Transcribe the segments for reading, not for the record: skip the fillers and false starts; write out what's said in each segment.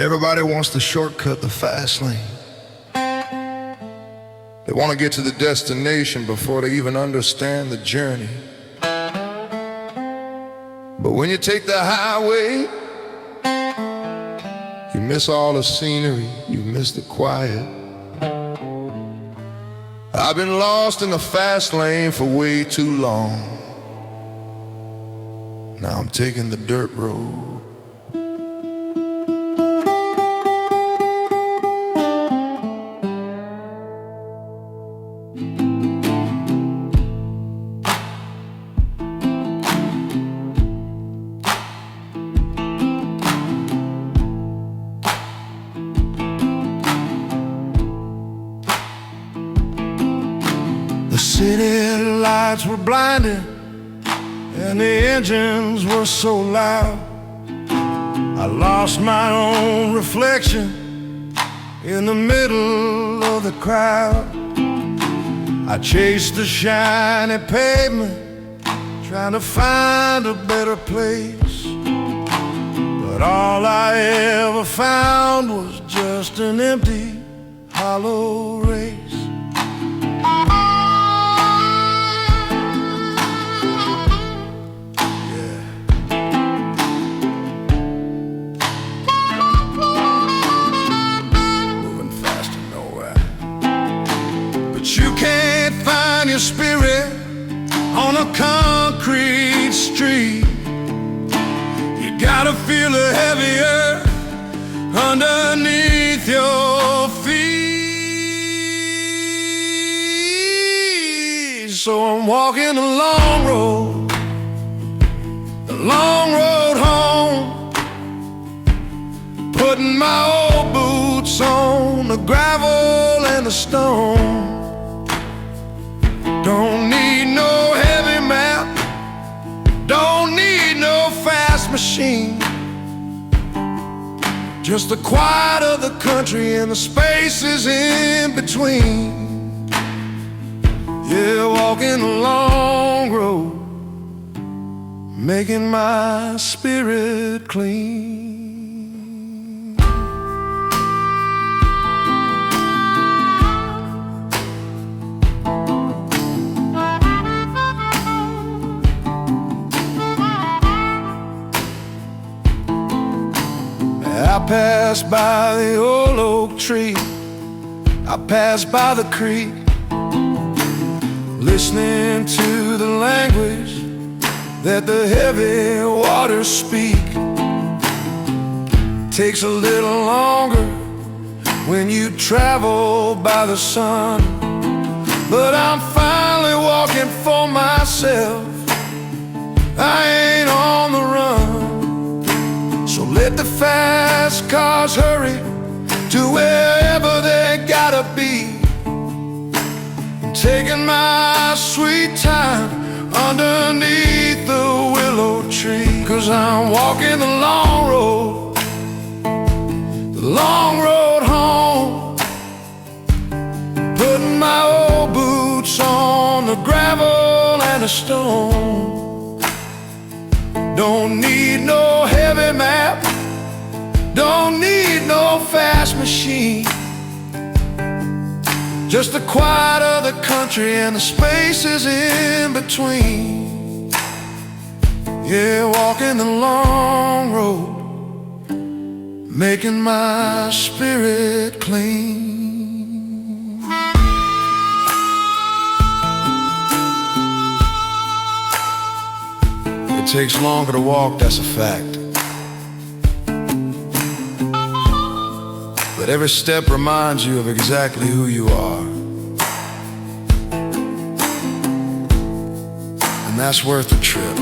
Everybody wants to shortcut the fast lane. They want to get to the destination before they even understand the journey. But when you take the highway, you miss all the scenery, you miss the quiet. I've been lost in the fast lane for way too long. Now I'm taking the dirt road. The city lights were blinding and the engines were so loud. I lost my own reflection in the middle of the crowd. I chased the shiny pavement, trying to find a better place. But all I ever found was just an empty, hollow race. You can't find your spirit on a concrete street. You gotta feel the heavy earth underneath your feet. So I'm walking the long road home, putting my old boots on the gravel and the stone. Don't need no heavy map, don't need no fast machine. Just the quiet of the country and the spaces in between. Yeah, walking a long road, making my spirit clean. I passed by the old oak tree, I passed by the creek, listening to the language that the heavy waters speak. Takes a little longer when you travel by the sun, but I'm finally walking for myself, I ain't on the run. So let the fast cars hurry to wherever they gotta be. I'm taking my sweet time underneath the willow tree. 'Cause I'm walking the long road home, putting my old boots on the gravel and the stone. Don't need no heavy map, don't need no fast machine. Just the quiet of the country and the spaces in between. Yeah, walking the long road, making my spirit clean. It takes longer to walk, that's a fact. But every step reminds you of exactly who you are. And that's worth the trip.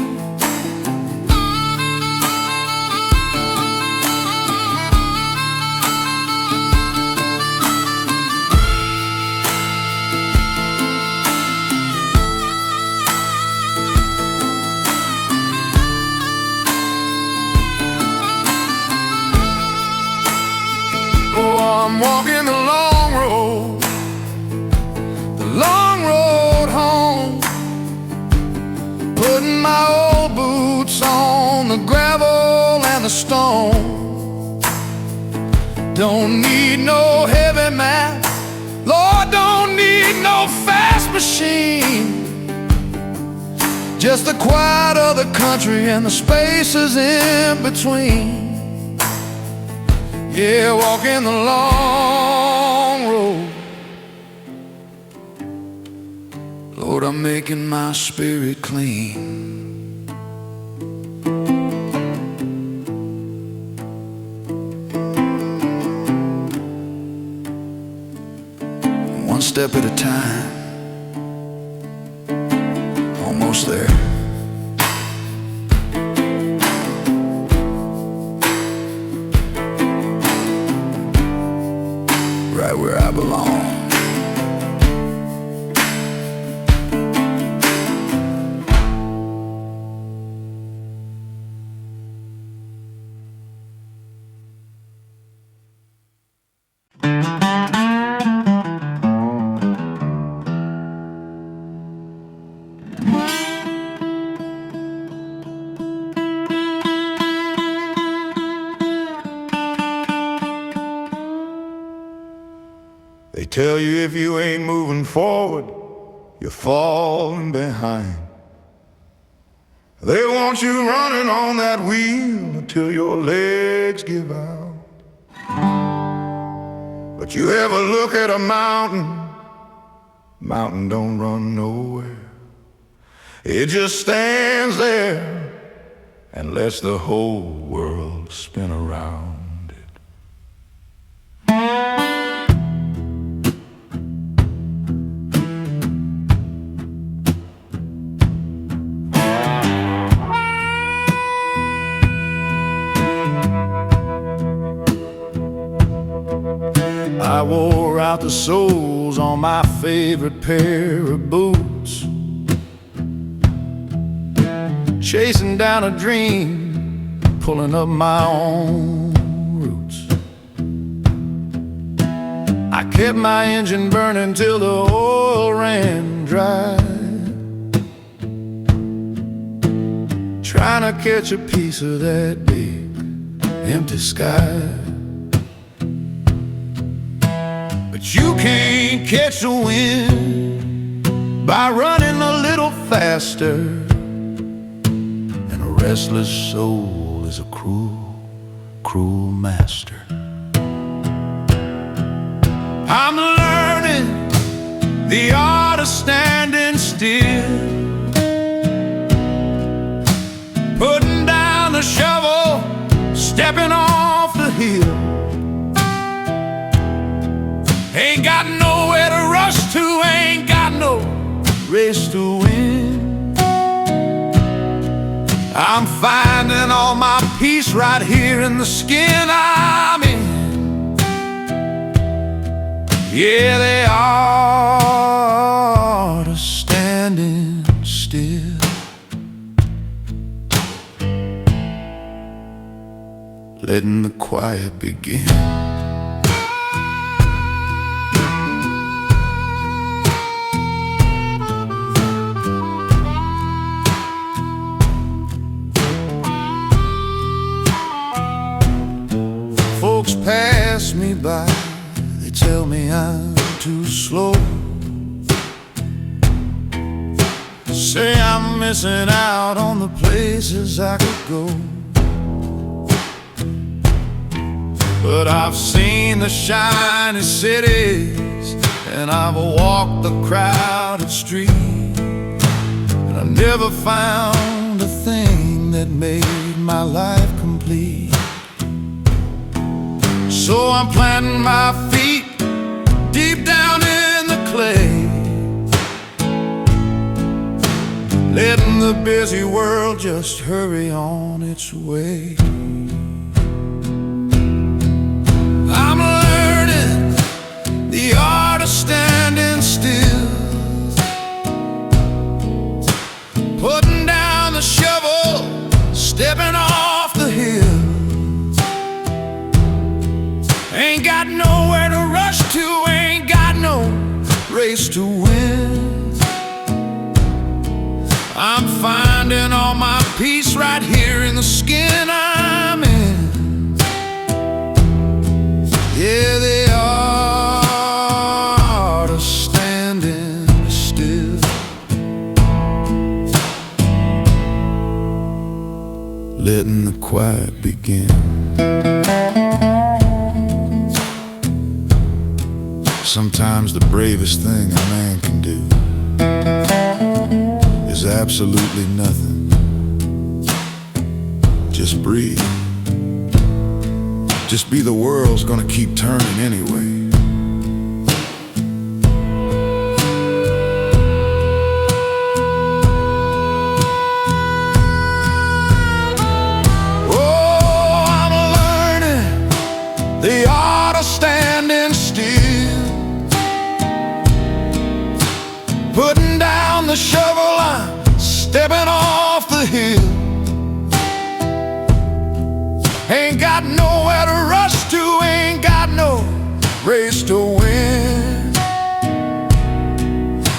I'm walking the long road home, putting my old boots on the gravel and the stone. Don't need no heavy math, Lord, don't need no fast machine. Just the quiet of the country and the spaces in between. Yeah, walking the long road. Lord, I'm making my spirit clean. One step at a time. Almost there. Right where I belong. They tell you if you ain't moving forward, you're falling behind. They want you running on that wheel until your legs give out. But you ever look at a mountain, mountain don't run nowhere. It just stands there and lets the whole world spin around it. I wore out the soles on my favorite pair of boots, chasing down a dream, pulling up my own roots. I kept my engine burning till the oil ran dry, trying to catch a piece of that big empty sky. But you can't catch the wind by running a little faster. And a restless soul is a cruel, cruel master. I'm learning the art of standing still, putting down the shovel, stepping off the hill. Ain't got nowhere to rush to, ain't got no race to win. I'm finding all my peace right here in the skin I'm in. Yeah, they are to standing still, letting the quiet begin. Folks pass me by, they tell me I'm too slow, say I'm missing out on the places I could go. But I've seen the shiny cities, and I've walked the crowded streets, and I never found a thing that made my life complete. So I'm planting my feet deep down in the clay, letting the busy world just hurry on its way. I'm learning the art of standing still, putting down the shovel, stepping off the hill. Ain't got nowhere to rush to, ain't got no race to win. I'm finding all my peace right here in the skin I'm in. letting the quiet begin. Sometimes the bravest thing a man can do is absolutely nothing. Just breathe. Just be the world's gonna keep turning anyway. Oh, I'm learning the art of standing still, putting down the shovel, I'm stepping off the hill. Ain't got nowhere to rush to, ain't got no race to win.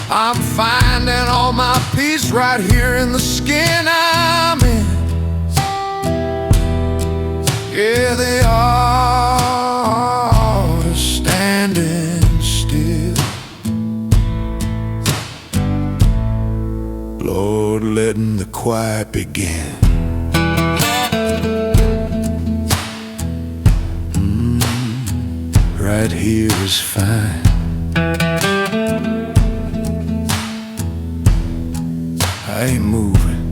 I'm finding all my peace right here in the skin I'm in. Yeah, they are standing still. Lord, letting the quiet begin. Right here is fine. I ain't moving.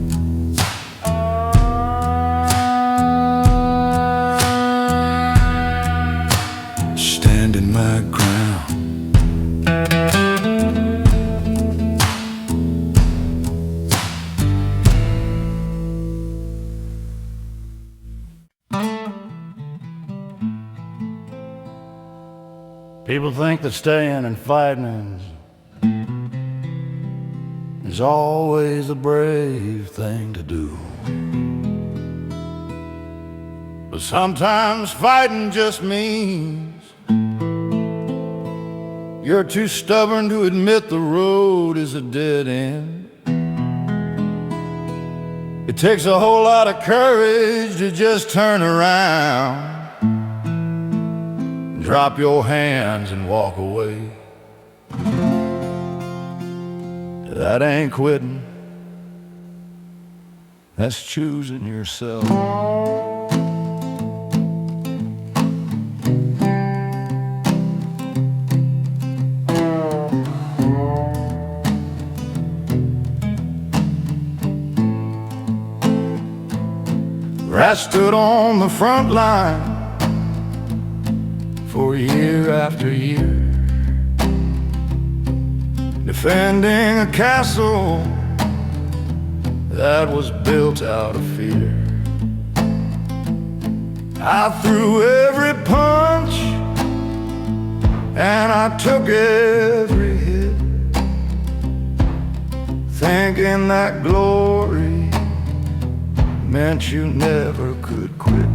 Standing my ground. People think that staying and fighting is always a brave thing to do. But sometimes fighting just means you're too stubborn to admit the road is a dead end. It takes a whole lot of courage to just turn around, drop your hands and walk away. That ain't quitting, that's choosing yourself. I stood on the front line for year after year, defending a castle that was built out of fear. I threw every punch and I took every hit, thinking that glory meant you never could quit.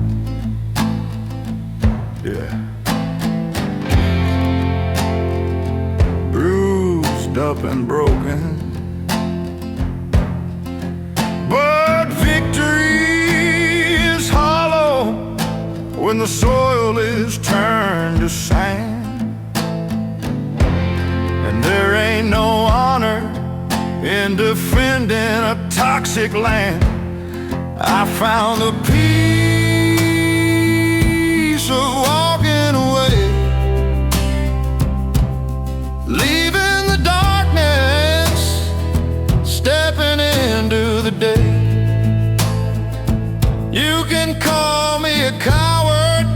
Yeah. Up and broken, but victory is hollow when the soil is turned to sand, and there ain't no honor in defending a toxic land. I found the peace of walking away, leaving stepping into the day. You can call me a coward,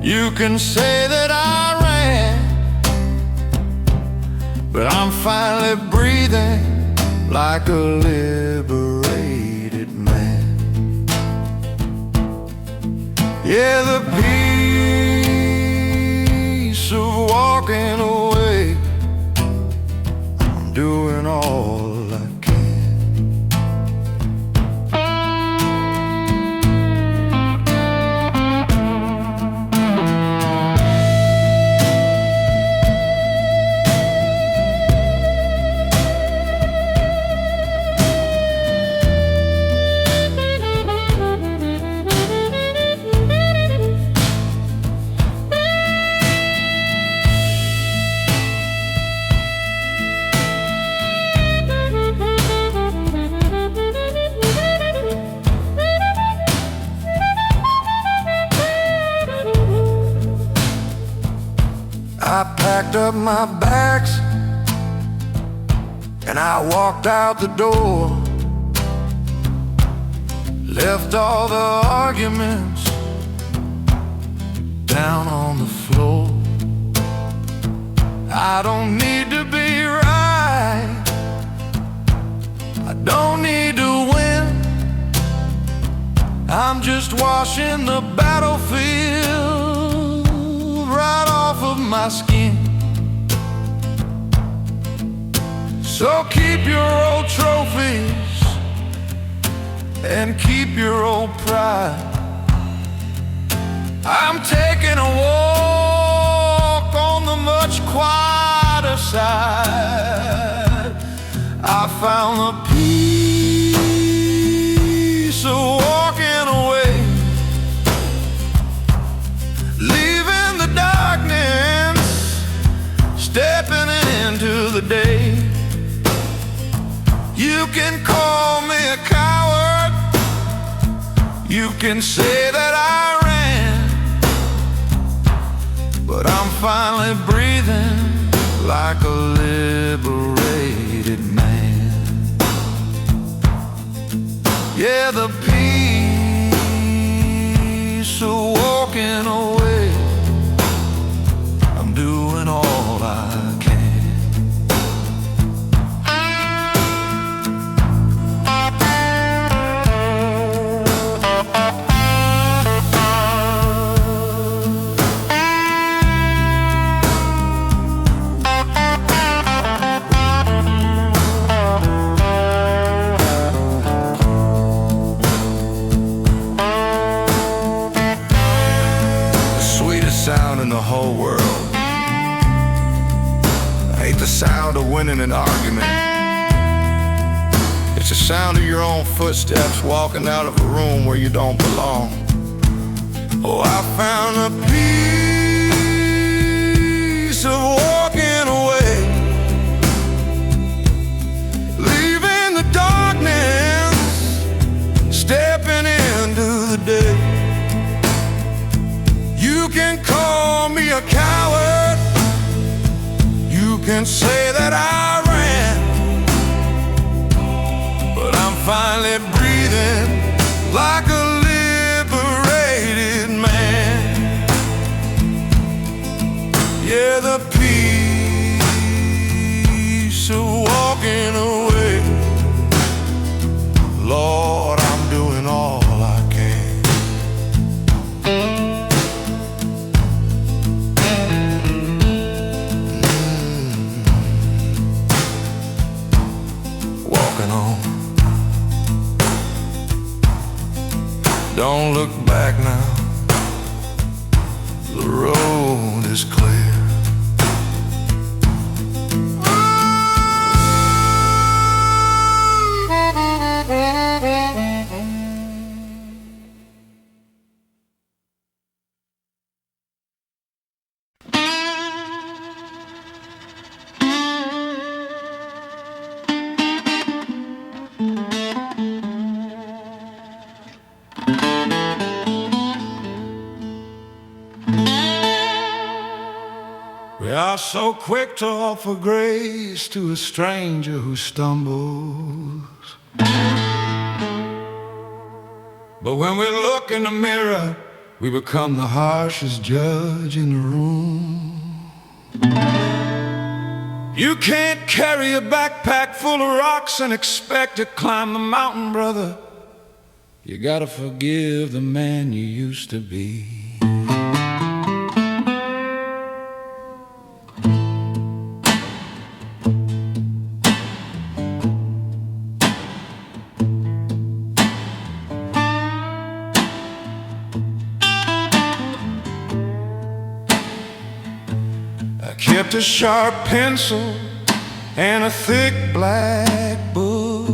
you can say that I ran, but I'm finally breathing like a liberated man. Yeah, the peace of walking away, I'm doing all I can. up my bags and I walked out the door. Left all the arguments down on the floor. I don't need to be right, I don't need to win. I'm just washing the battlefield right off of my skin. So keep your old trophies and keep your old pride. I'm taking a walk on the much quieter side. I found the peace of walking away, leaving the darkness, stepping into the day. You can call me a coward, you can say that I ran, but I'm finally breathing like a liberated man. Yeah, the peace of walking away, I'm doing all I can. The whole world. I hate the sound of winning an argument. It's the sound of your own footsteps walking out of a room where you don't belong. Oh, I found a piece of walking away, leaving the darkness, stepping into the day. You can call me a coward, you can say that I ran, but I'm finally breathing like a liberated man. Yeah, the peace of walking away, Lord, I'm doing all I can. Don't look back now, the road is clear. We are so quick to offer grace to a stranger who stumbles, but when we look in the mirror, we become the harshest judge in the room. You can't carry a backpack full of rocks and expect to climb the mountain, brother. You gotta forgive the man you used to be. Kept a sharp pencil and a thick black book,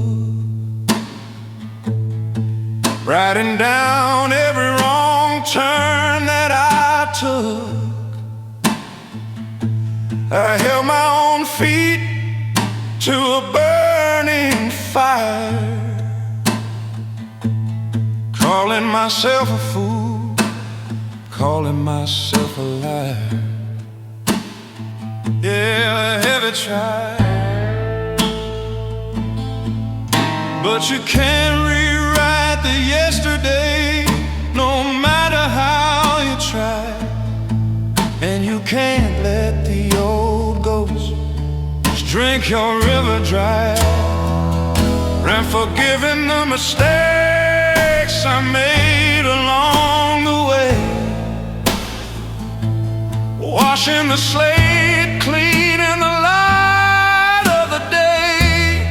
writing down every wrong turn that I took. I held my own feet to a burning fire, calling myself a fool, calling myself a liar. yeah, a heavy trial. But you can't rewrite the yesterday, no matter how you try. And you can't let the old ghosts drink your river dry. And forgiving the mistakes I made along the way, washing the slate clean in the light of the day.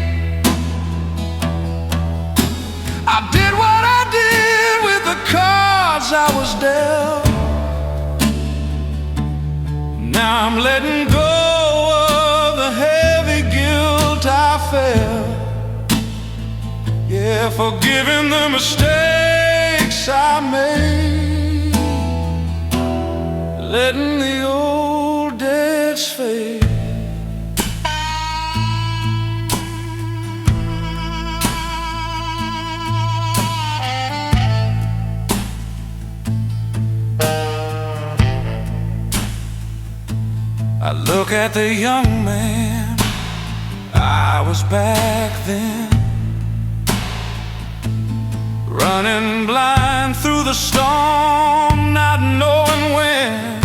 I did what I did with the cards I was dealt. Now I'm letting go of the heavy guilt I felt. Yeah, forgiving the mistakes I made, letting the old debts fade. I look at the young man I was back then, running blind through the storm, not knowing when.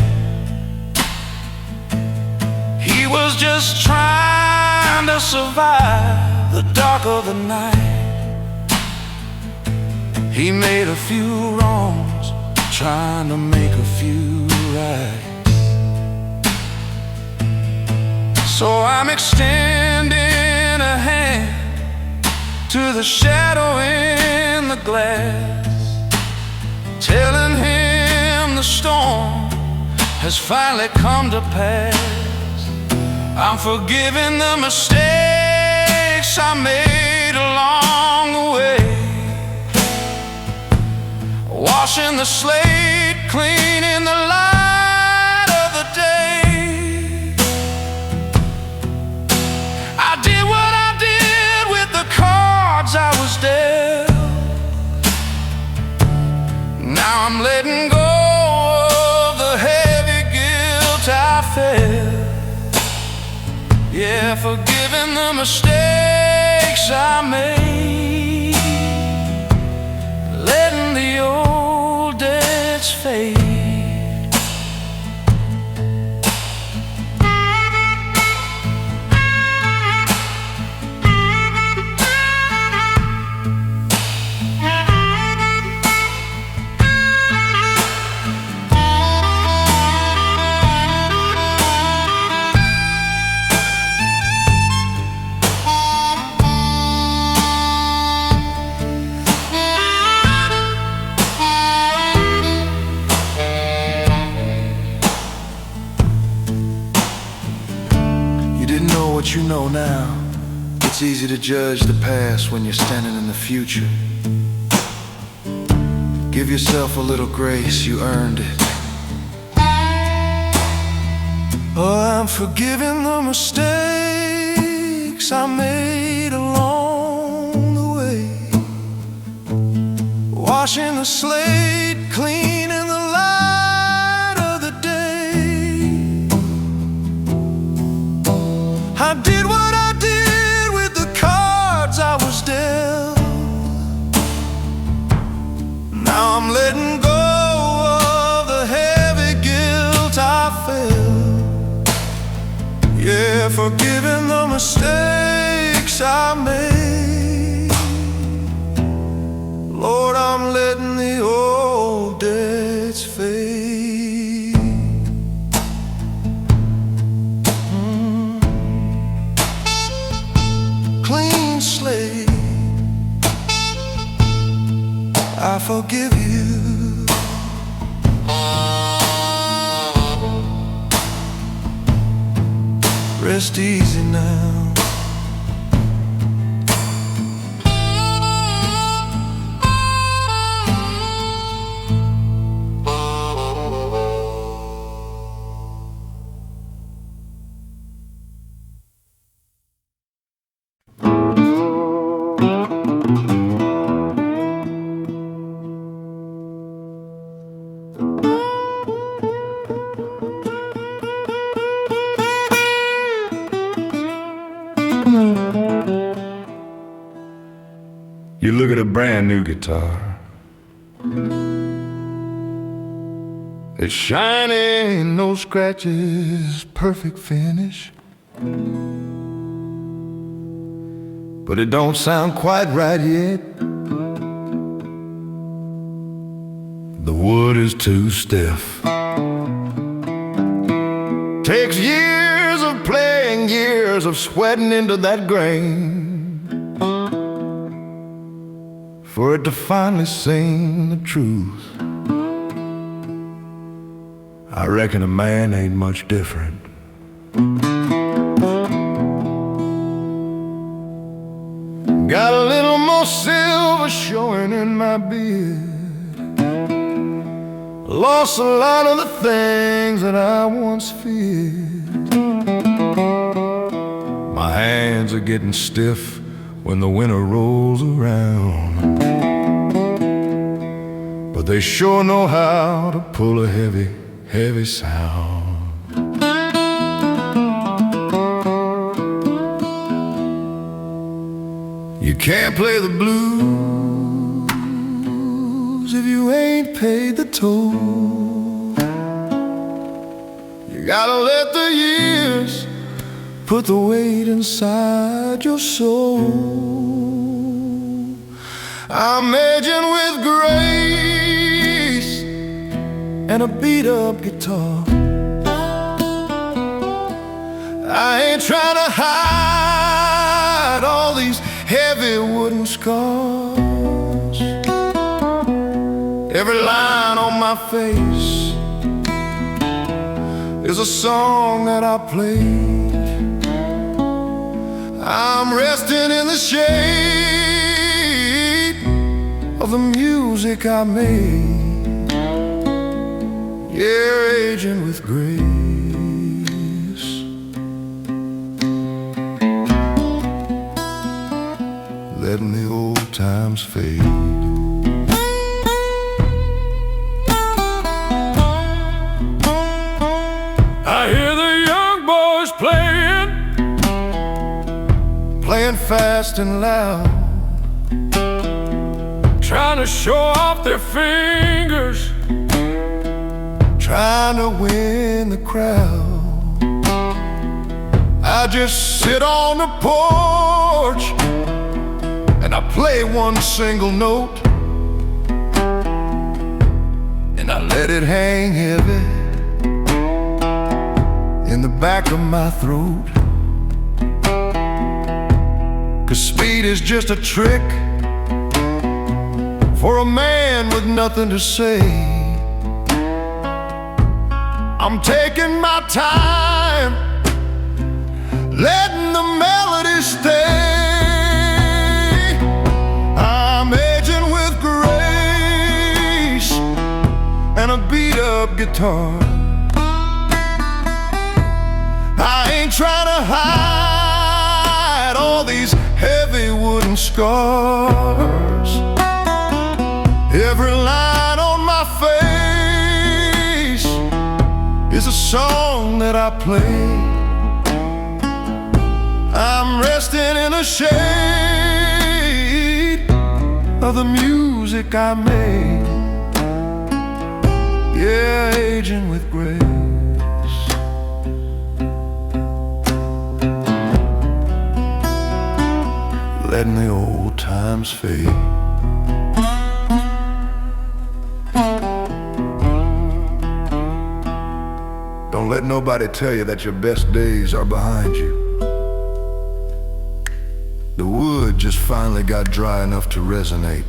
He was just trying to survive the dark of the night. He made a few wrongs, trying to make a few right. So I'm extending a hand to the shadow in the glass, telling him the storm has finally come to pass. I'm forgiving the mistakes I made along the way, washing the slate clean in the light of the day. I did what I did with the cards I was dealt. Now I'm letting go of the heavy guilt I felt. Yeah, forgiving the mistakes I made, letting the old debts fade. You know now, it's easy to judge the past when you're standing in the future. Give yourself a little grace, you earned it. Oh, I'm forgiving the mistakes I made along the way, washing the slate clean in the light of the day. I did what I did with the cards I was dealt. Now I'm letting go of the heavy guilt I felt. Yeah, forgiving the mistakes I made. Lord, I'm letting the old debts fade. Clean slate, I forgive you. Rest easy now. You look at a brand new guitar. It's shiny, no scratches, perfect finish. But it don't sound quite right yet. The wood is too stiff. Takes years of playing, years of sweating into that grain for it to finally sing the truth. I reckon a man ain't much different. Got a little more silver showing in my beard. Lost a lot of the things that I once feared. My hands are getting stiff when the winter rolls around, but they sure know how to pull a heavy, heavy sound. You can't play the blues if you ain't paid the toll. You gotta let the years put the weight inside your soul. I'm aging with grace and a beat-up guitar. I ain't trying to hide all these heavy wooden scars. Every line on my face is a song that I played. I'm resting in the shade of the music I made. Yeah, aging with grace. Letting the old times fade. I hear the young boys playing fast and loud, trying to show off their fingers, trying to win the crowd. I just sit on the porch and I play one single note, and I let it hang heavy in the back of my throat. 'Cause speed is just a trick for a man with nothing to say. I'm taking my time, letting the melody stay. And a beat-up guitar. I ain't trying to hide all these heavy wooden scars. Every line on my face is a song that I play. I'm resting in the shade of the music I made. Yeah, aging with grace. Letting the old times fade. Don't let nobody tell you that your best days are behind you. The wood just finally got dry enough to resonate.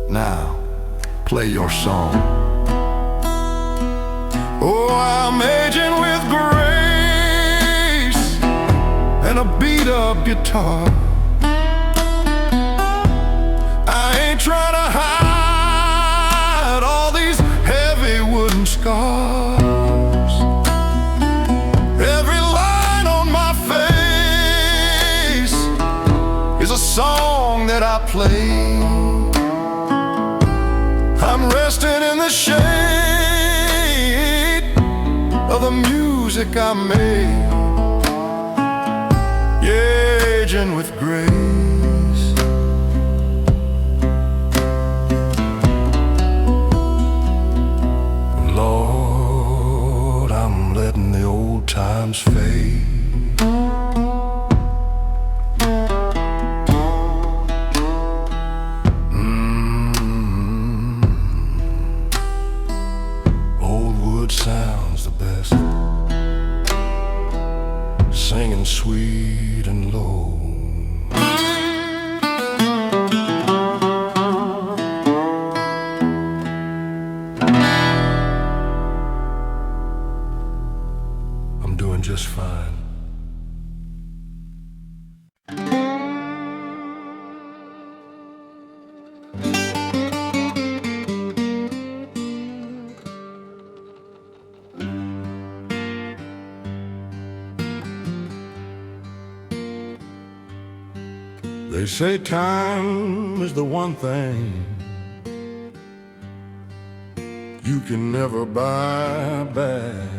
Now, play your song. Oh, I'm aging with grace and a beat-up guitar. I ain't trying to hide all these heavy wooden scars. Every line on my face is a song that I play. I'm resting in the shade of the music I made. Yeah. in with grace. Lord, I'm letting the old times fade. Old wood sounds the best, singing sweet and low. I'm doing just fine. They say time is the one thing you can never buy back.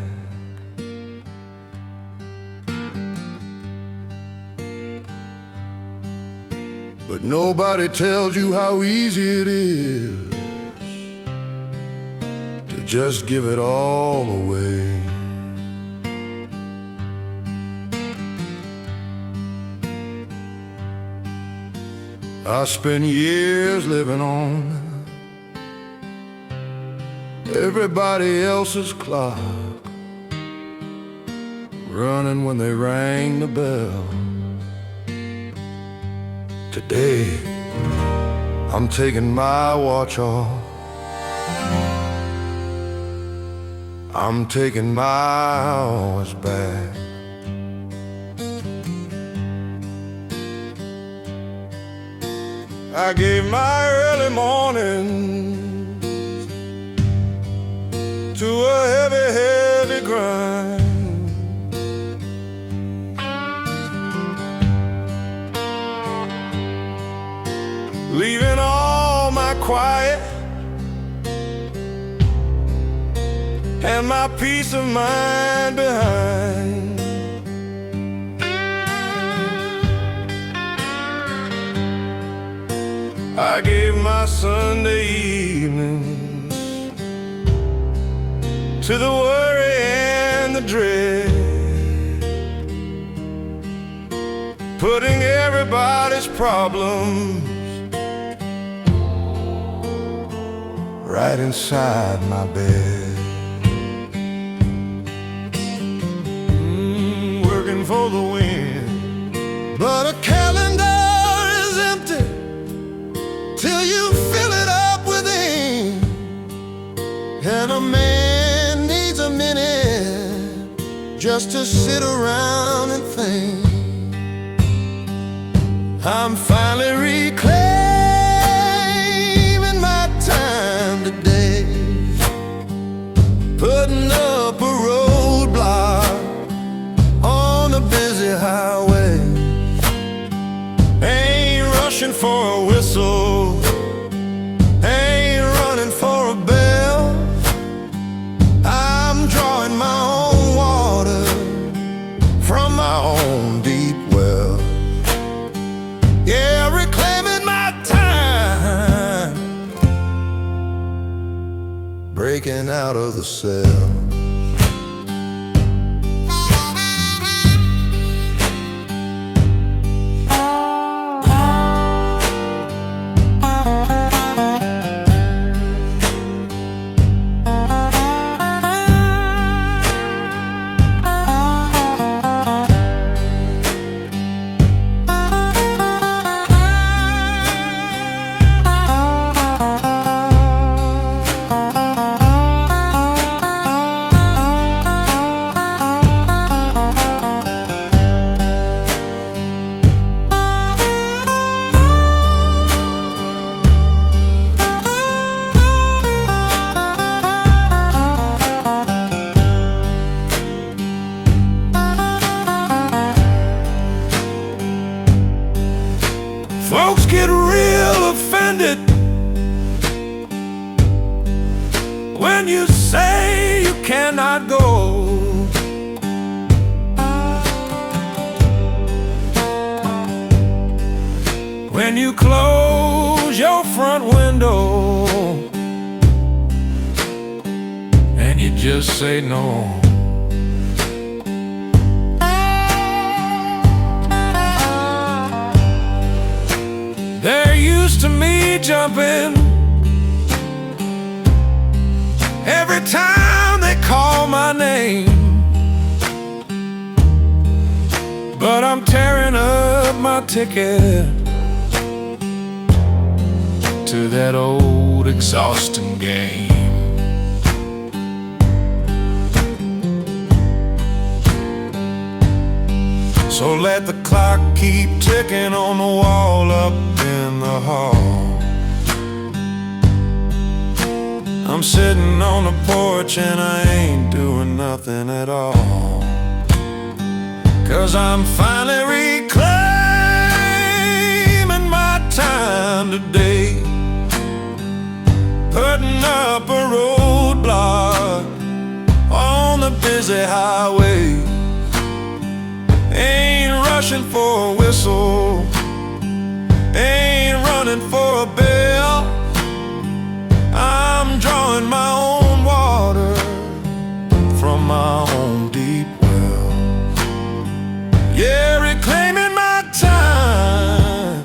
But nobody tells you how easy it is to just give it all away. I spent years living on everybody else's clock, running when they rang the bell. Today, I'm taking my watch off. I'm taking my hours back. I gave my early mornings to a heavy, heavy grind. Leaving all my quiet and my peace of mind behind. I gave my Sunday evenings to the worry and the dread, putting everybody's problems right inside my bed. Working for the wind, but a calendar is empty till you fill it up within. And a man needs a minute just to sit around and think. I'm finally reclaiming my time today, putting up a roadblock on the busy highway. Ain't rushing for a whistle, ain't running for a bell. I'm drawing my own water from my own deep well. Yeah, reclaiming my time, breaking out of the cell. Folks get real offended when you say you cannot go. when you close your front window and you just say no. They're used to me jumping every time they call my name, but I'm tearing up my ticket to that old exhausting game. So let the clock keep ticking on the wall up in the hall. I'm sitting on the porch and I ain't doing nothing at all, 'cause I'm finally reclaiming my time today, putting up a roadblock on the busy highway. Ain't rushing for a whistle, ain't running for a bell. I'm drawing my own water from my own deep well. Yeah, reclaiming my time,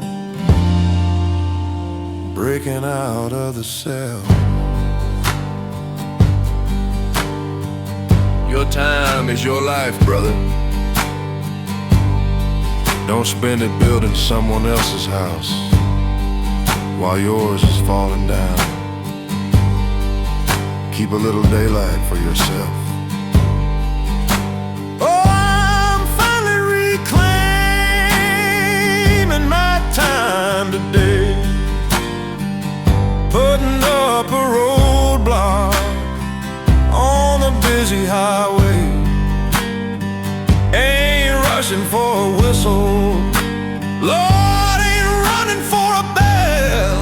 breaking out of the cell. Your time is your life, brother. Don't spend it building someone else's house while yours is falling down. Keep a little daylight for yourself. Oh, I'm finally reclaiming my time today, putting up a roadblock on the busy highway. Ain't rushing for a whistle, Lord, ain't running for a bell.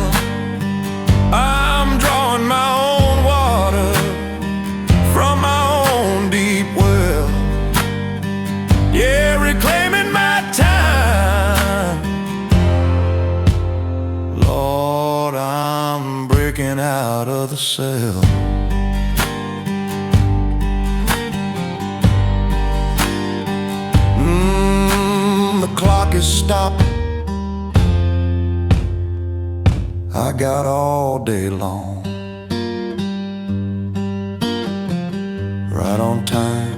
I'm drawing my own water from my own deep well. Yeah, reclaiming my time. Lord, I'm breaking out of the cell. The clock is stopped. I got all day long, right on time.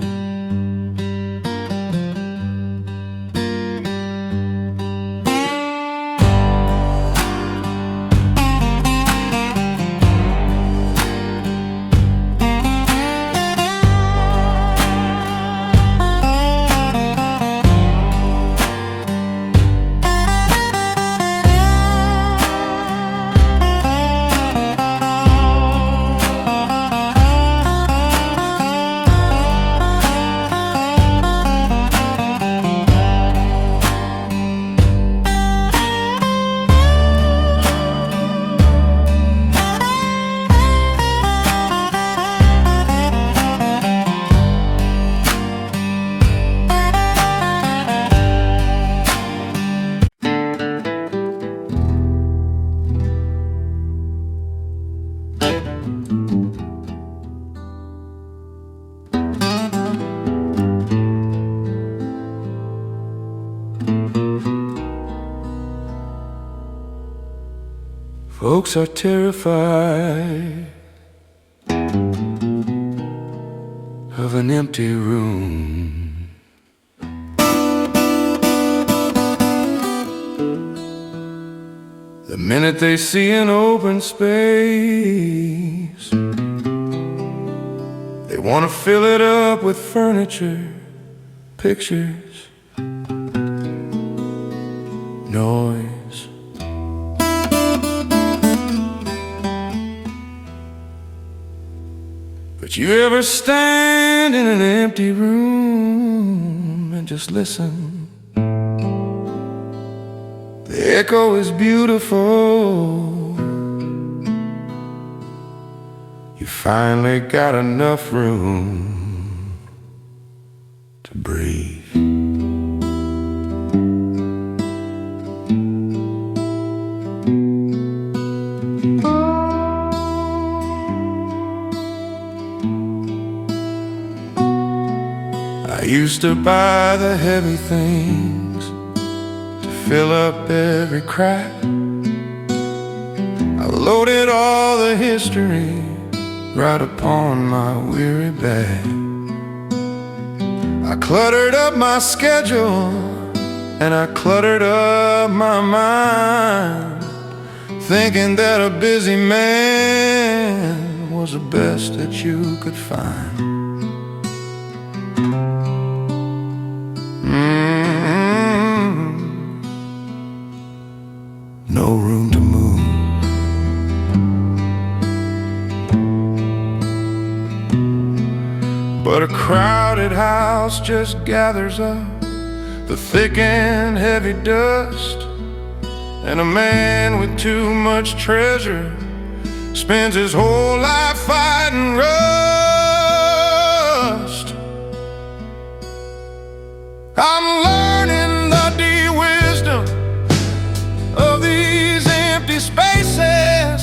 Folks are terrified of an empty room. The minute they see an open space, they want to fill it up with furniture, pictures, noise. But you ever stand in an empty room and just listen? The echo is beautiful. You finally got enough room to breathe. used to buy the heavy things to fill up every crack. I loaded all the history right upon my weary back. I cluttered up my schedule and I cluttered up my mind, thinking that a busy man was the best that you could find. No room to move. But a crowded house just gathers up the thick and heavy dust, and a man with too much treasure spends his whole life fighting rust. I'm learning the deep wisdom of these empty spaces,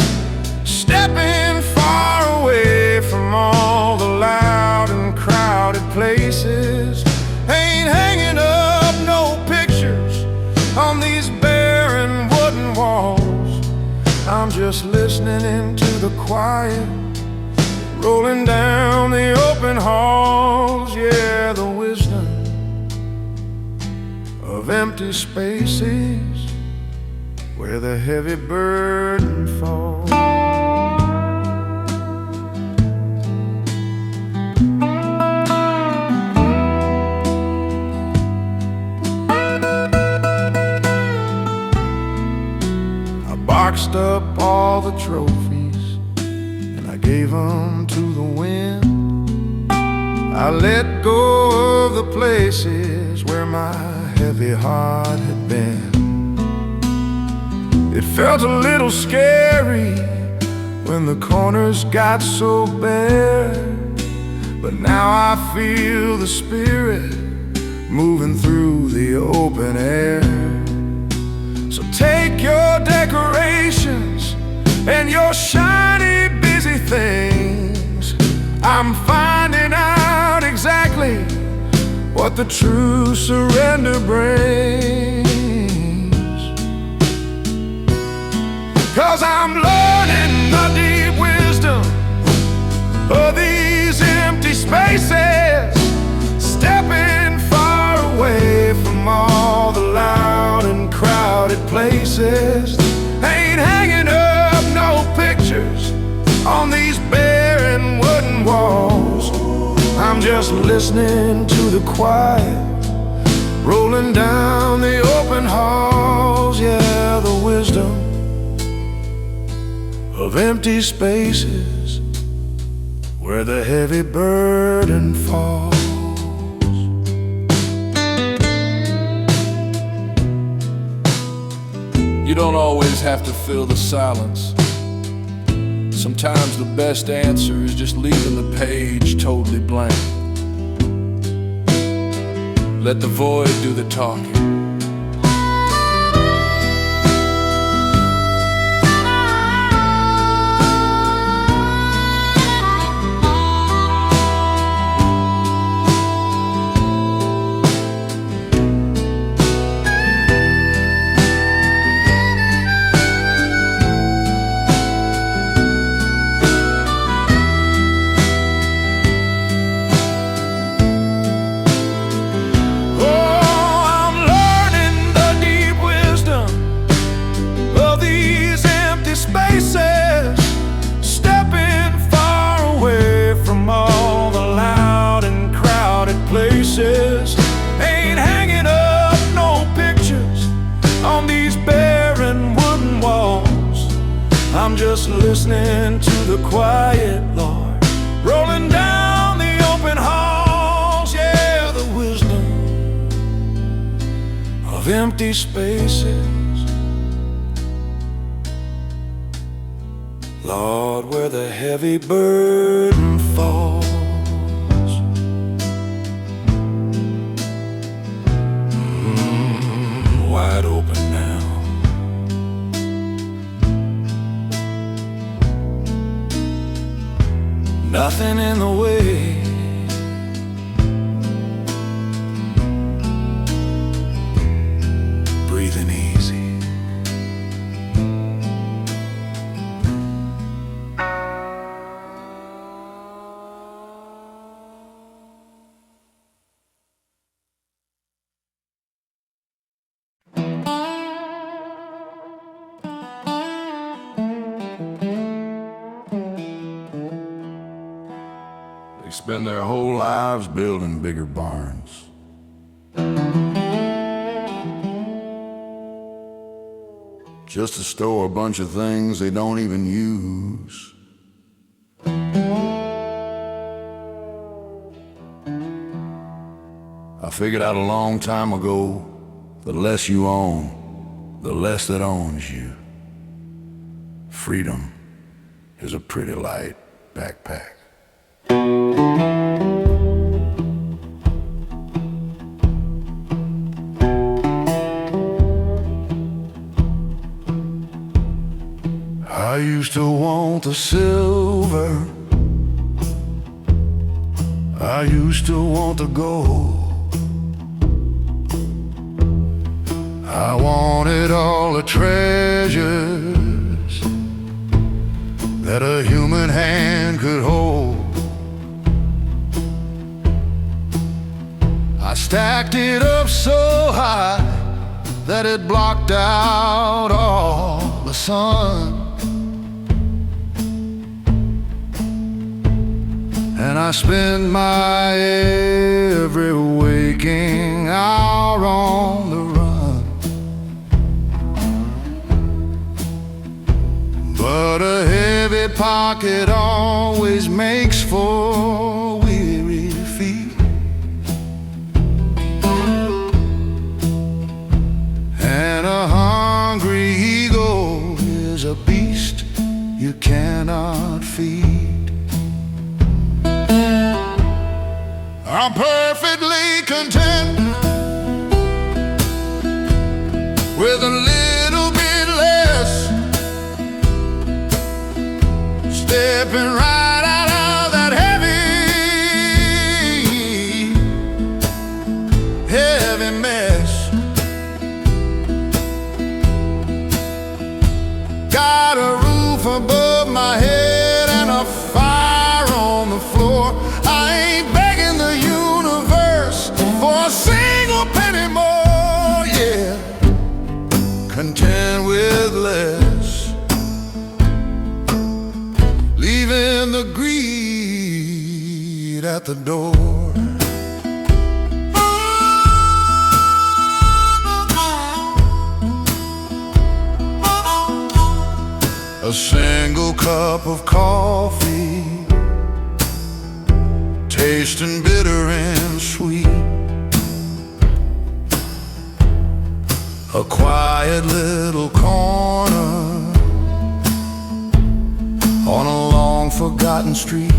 stepping far away from all the loud and crowded places. Ain't hanging up no pictures on these barren wooden walls. I'm just listening into the quiet, rolling down the open halls. Yeah, the wisdom of empty spaces where the heavy burden falls. I boxed up all the trophies and I gave them to the wind. I let go of the places where my heavy heart had been. It felt a little scary when the corners got so bare, but now I feel the spirit moving through the open air. So take your decorations and your shiny busy things. I'm finding out exactly what the true surrender brings. 'Cause I'm learning the deep wisdom of these empty spaces, stepping far away from all the loud and crowded places. Ain't hanging up no pictures on these barren wooden walls. I'm just listening to the quiet, rolling down the open halls. Yeah, the wisdom of empty spaces where the heavy burden falls. You don't always have to fill the silence. Sometimes the best answer is just leaving the page totally blank. Let the void do the talking. Ain't hanging up no pictures on these barren wooden walls. I'm just listening to the quiet, Lord, rolling down the open halls. Yeah, the wisdom of empty spaces, Lord, where the heavy burden falls. Wide open now. Nothing in the way, spend their whole lives building bigger barns. Just to store a bunch of things they don't even use. I figured out a long time ago, the less you own, the less that owns you. Freedom is a pretty light backpack. I used to want the silver, I used to want the gold. I wanted all the treasures that a human hand could hold. I stacked it up so high that it blocked out all the sun. And I spend my every waking hour on the run. But a heavy pocket always makes for weary feet. And a hungry ego is a beast you cannot feed. I'm perfectly content with a little bit less, stepping right out of that heavy mess. Got a roof above my head and a fire on the floor. I ain't begging the universe for a single penny more, yeah. Content with less, leaving the greed at the door. A single cup of coffee, tasting bitter and sweet. A quiet little corner on a long forgotten street.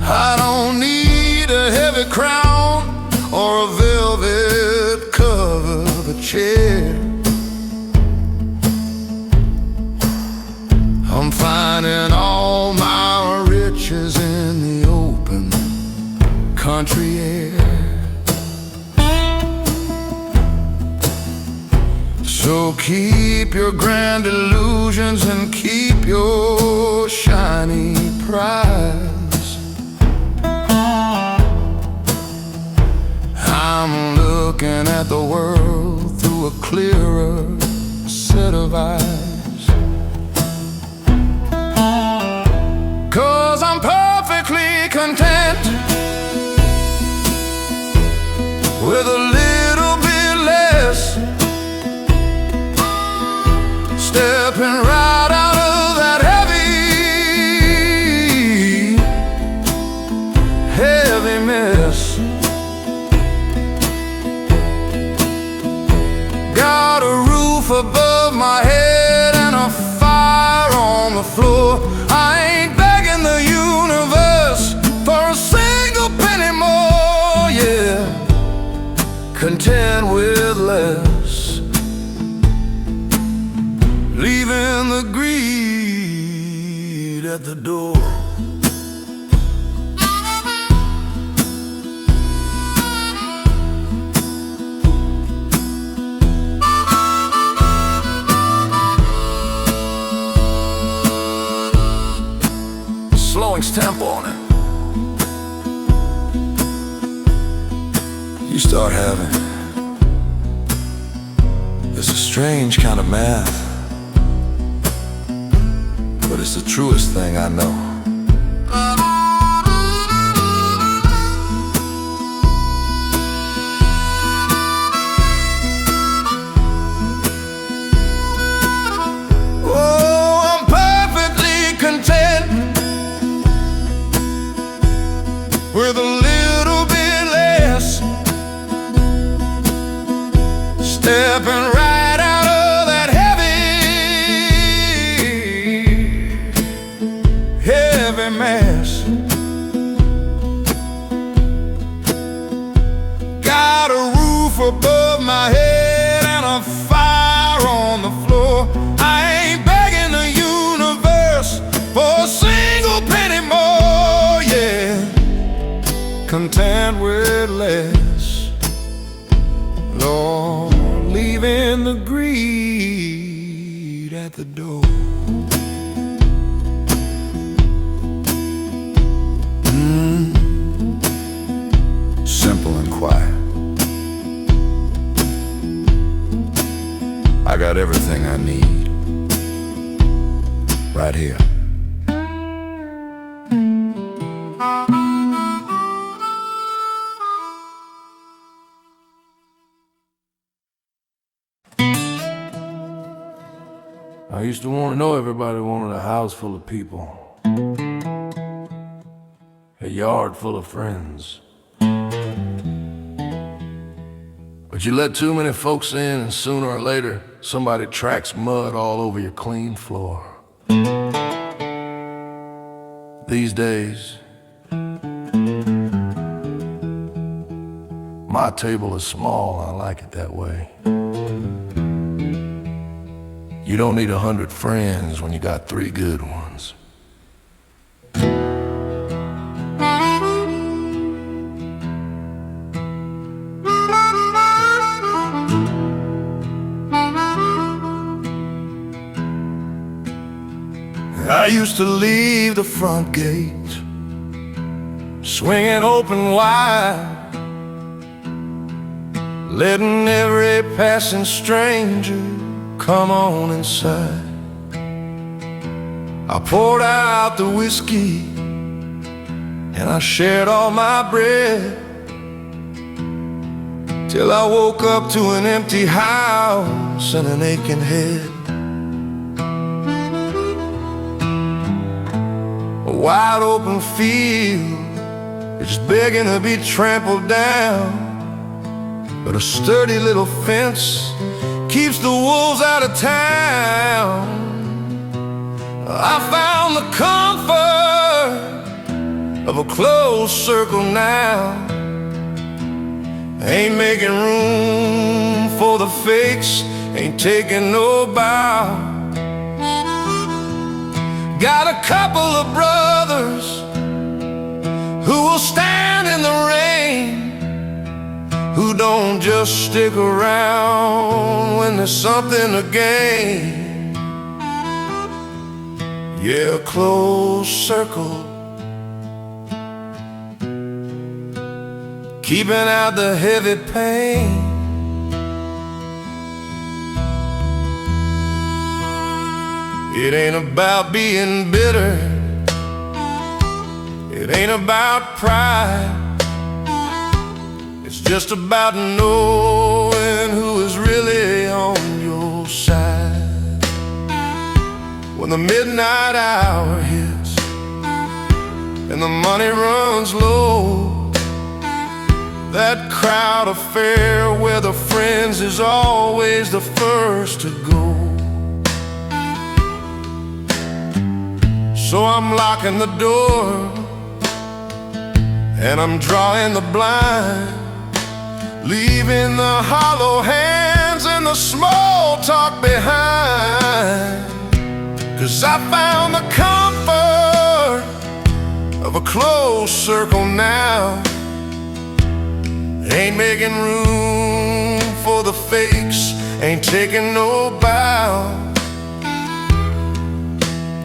I don't need a heavy crown or a velvet covered chair. I'm finding all my riches in the open country air. So keep your grand illusions and keep your shiny prize. I'm looking at the world through a clearer set of eyes. 'Cause I'm perfectly content with a little bit less, stepping right out of that heavy mess. Got a roof above my head and a fire on the floor. I ain't begging the universe for a single penny more, yeah. Content with less, leaving the greed at the door. Slowing's tempo on it. You start having this a strange kind of math. but it's the truest thing I know. Oh, I'm perfectly content with a little bit less, stepping right out of that heavy mess. Got a roof above my head and a fire on the floor. I ain't begging the universe for a single penny more, yeah. Content with less, Lord, leaving the greed at the door. Simple and quiet. I got everything I need right here. I used to want to know everybody wanted a house full of people, a yard full of friends. But you let too many folks in, and sooner or later, somebody tracks mud all over your clean floor. These days, my table is small, I like it that way. You don't need 100 friends when you got 3 good ones. I used to leave the front gate swinging open wide, letting every passing stranger come on inside. I poured out the whiskey and I shared all my bread, till I woke up to an empty house and an aching head. A wide open field, it's begging to be trampled down, but a sturdy little fence keeps the wolves out of town. I found the comfort of a close circle now. Ain't making room for the fakes, ain't taking no bow. Got a couple of brothers who will stand in the rain, who don't just stick around when there's something to gain. Yeah, a close circle, keeping out the heavy pain. It ain't about being bitter, it ain't about pride. It's just about knowing who is really on your side. When the midnight hour hits and the money runs low, that crowd affair where the friends is always the first to go. So I'm locking the door and I'm drawing the blind, leaving the hollow hands and the small talk behind. 'Cause I found the comfort of a close circle now. Ain't making room for the fakes, ain't taking no bow.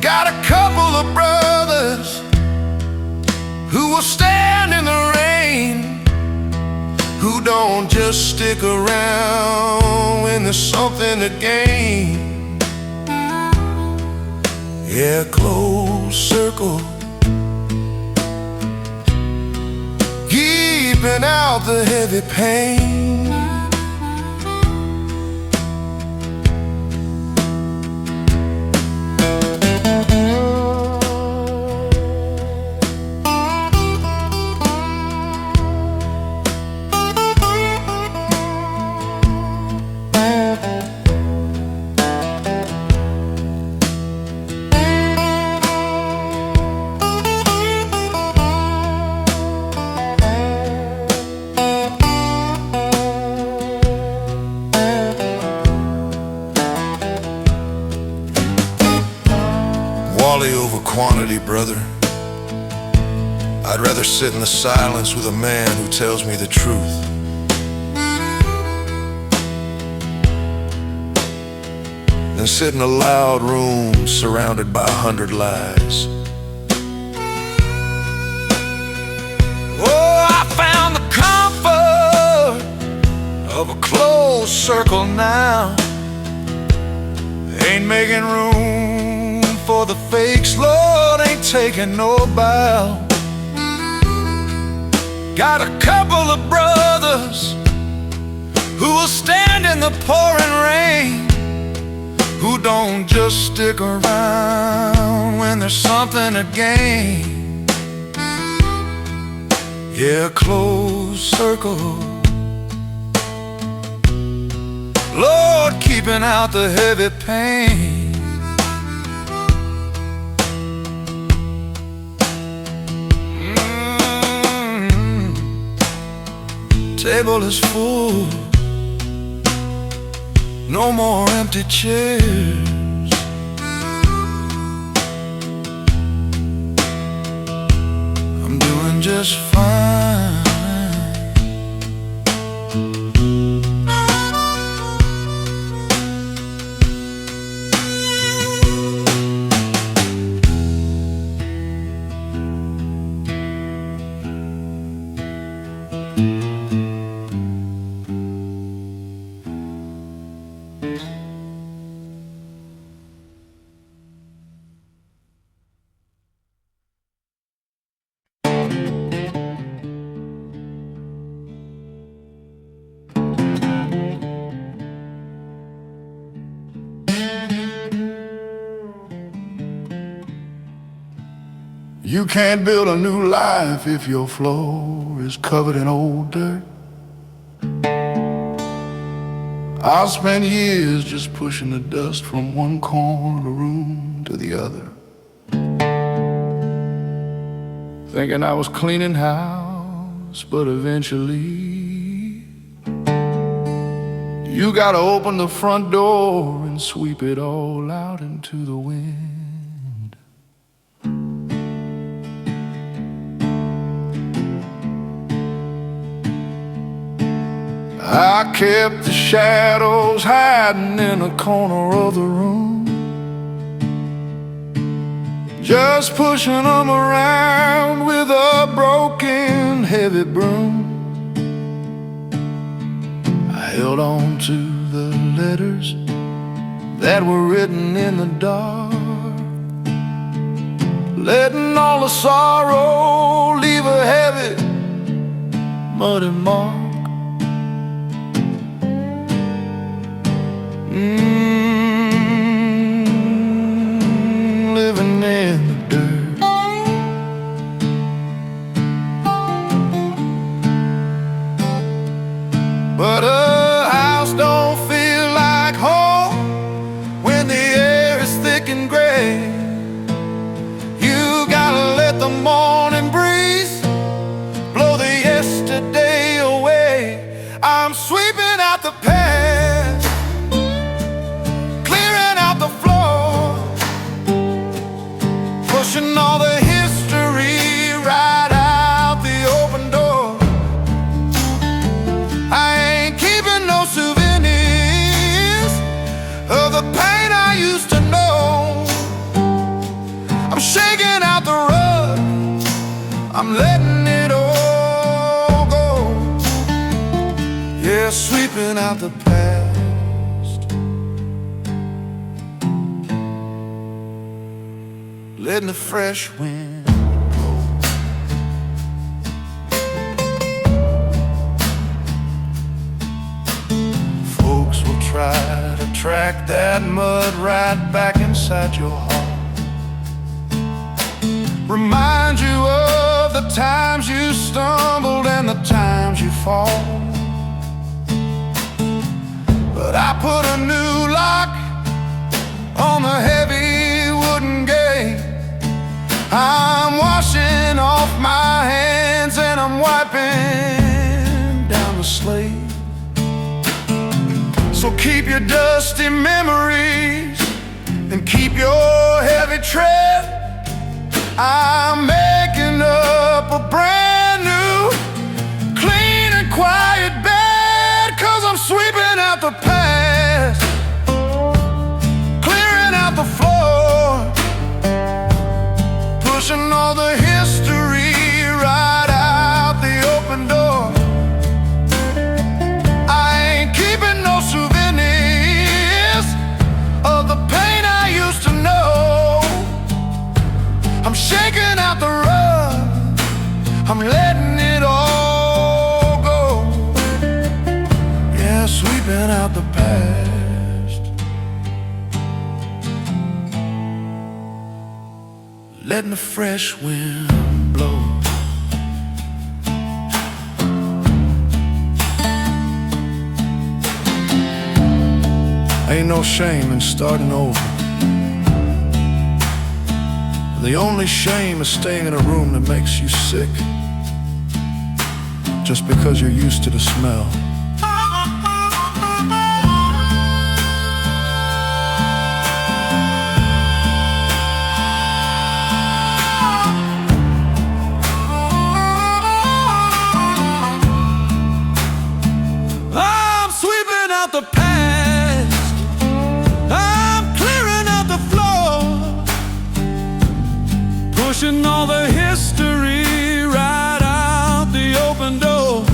Got a couple of brothers who will stand in the rain, who don't just stick around when there's something to gain. Yeah, close circle, keeping out the heavy pain. Over quantity, brother. I'd rather sit in the silence with a man who tells me the truth than sit in a loud room surrounded by 100 lies. Oh, I found the comfort of a closed circle now. Ain't making room for the fakes, Lord, ain't taking no bow. Got a couple of brothers who will stand in the pouring rain, who don't just stick around when there's something to gain. Yeah, close circle, Lord, keeping out the heavy pain. Table is full, no more empty chairs. I'm doing just fine. You can't build a new life if your floor is covered in old dirt. I'll spend years just pushing the dust from one corner of the room to the other, thinking I was cleaning house, but eventually you gotta open the front door and sweep it all out into the wind. I kept the shadows hiding in a corner of the room, just pushing them around with a broken, heavy broom. I held on to the letters that were written in the dark, letting all the sorrow leave a heavy, muddy mark. Living in the dirt. But a house don't feel like home when the air is thick and gray. You gotta let the morning breeze blow the yesterday away. I'm sweeping out the past, clearing out the floor, pushing all the history right out the open door. I ain't keeping no souvenirs of the pain I used to know. I'm shaking out the rug, I'm letting it all go. Yeah, sweeping out the past. letting the fresh wind. Folks will try to track that mud right back inside your heart. Remind you of the times you stumbled and the times you fall. But I put a new lock on the heavy wooden gate. I'm washing off my hands and I'm wiping down the slate. So keep your dusty memories and keep your heavy tread. I'm making up a brand new, clean and quiet bed, 'cause I'm sweeping out the past, clearing out the floor, pushing all the history right out the open door. I ain't keeping no souvenirs of the pain I used to know. I'm shaking out the rug, I'm letting it all go. Yeah, sweeping out the past, letting the fresh wind blow. Ain't no shame in starting over. The only shame is staying in a room that makes you sick, just because you're used to the smell. I'm sweeping out the past, I'm clearing out the floor, pushing all the history right out the open door.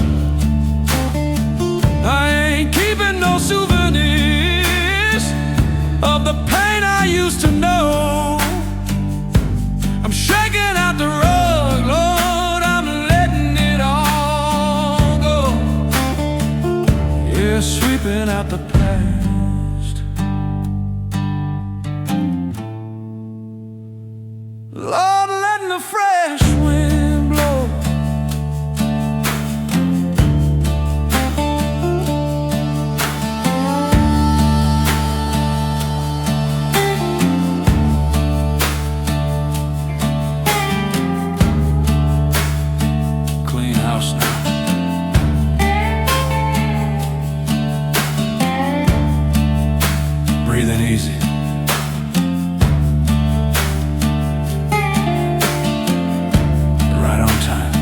I ain't keeping no souvenirs of the pain I used to know. I'm shaking out the rug, Lord, I'm letting it all go. Yeah, sweeping out the past, Lord, letting the fresh wind blow. Clean house now. Breathing easy. Right on time.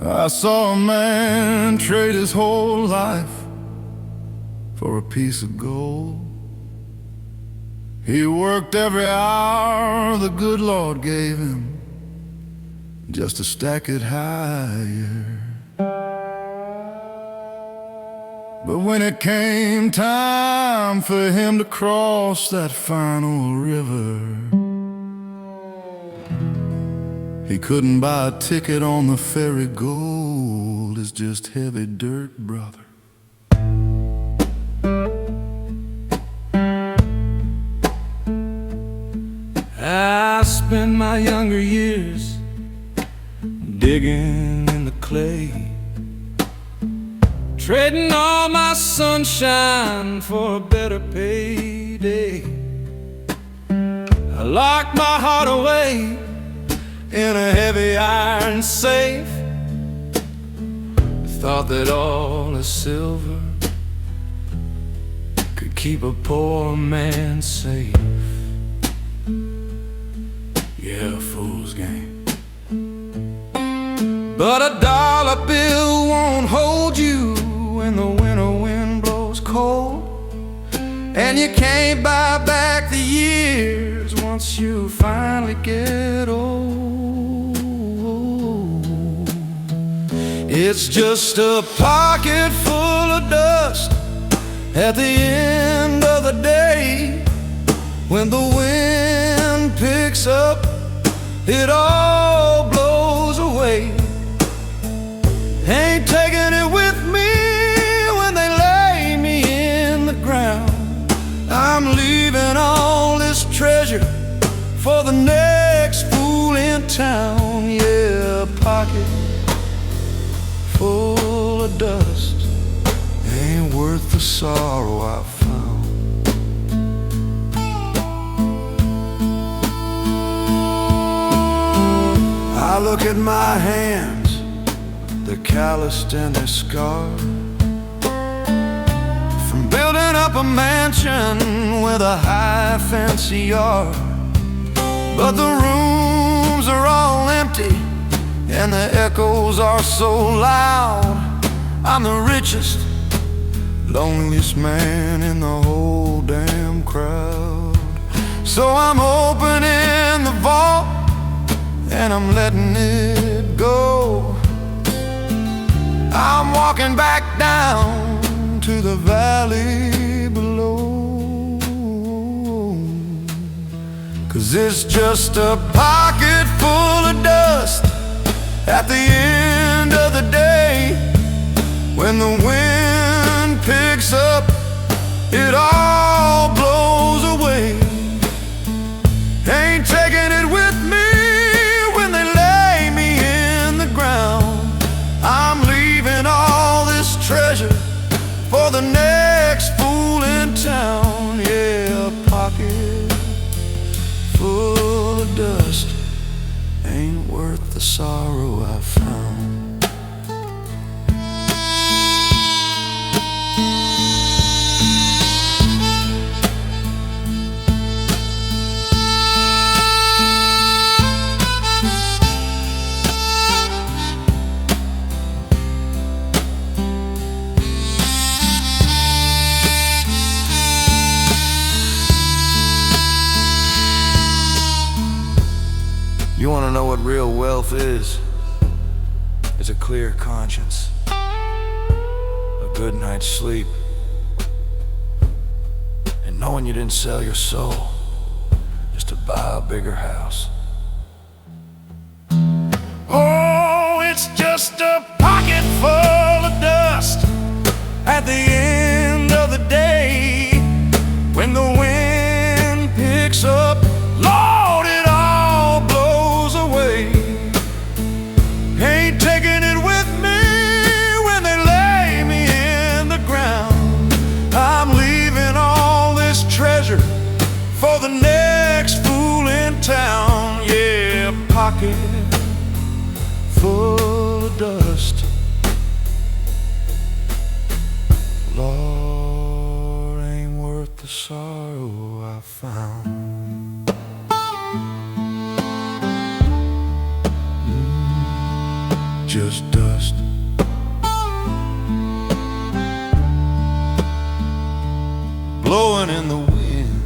I saw a man trade his whole life for a piece of gold. He worked every hour the good Lord gave him just to stack it higher. But when it came time for him to cross that final river, he couldn't buy a ticket on the ferry. Gold is just heavy dirt, brother. I spent my younger years digging in the clay, trading all my sunshine for a better payday. I locked my heart away in a heavy iron safe. Thought that all the silver could keep a poor man safe. Yeah, fool's game. But a dollar bill won't hold you when the winter wind blows cold, and you can't buy back the years once you finally get old. It's just a pocket full of dust at the end of the day. When the wind picks up, it all blows away. Ain't taking it with me when they lay me in the ground. I'm leaving all this treasure for the next fool in town. Yeah, a pocket full of dust ain't worth the sorrow I found. I look at my hands, they're calloused and they're scarred from building up a mansion with a high fancy yard. But the rooms are all empty and the echoes are so loud. I'm the richest, loneliest man in the whole damn crowd. So I'm opening the vault and I'm letting it go. I'm walking back down to the valley below, 'cause it's just a pocket full of dust at the end of the day. When the wind picks up, it all blows away. Ain't taking it with me when they lay me in the ground. I'm leaving all this treasure for the next fool in town. Yeah, a pocket full of dust ain't worth the sorrow I found. You want to know what real wealth is? It's a clear conscience, a good night's sleep, and knowing you didn't sell your soul just to buy a bigger house. Oh, it's just a pocket full of dust at the end of the day. When the wind picks up, Lord, it all blows away. Ain't taking it with me when they lay me in the ground. I'm leaving all this treasure for the next fool in town. Yeah, a pocket full of dust. Lord, ain't worth the sorrow I found. Just dust. Blowing in the wind.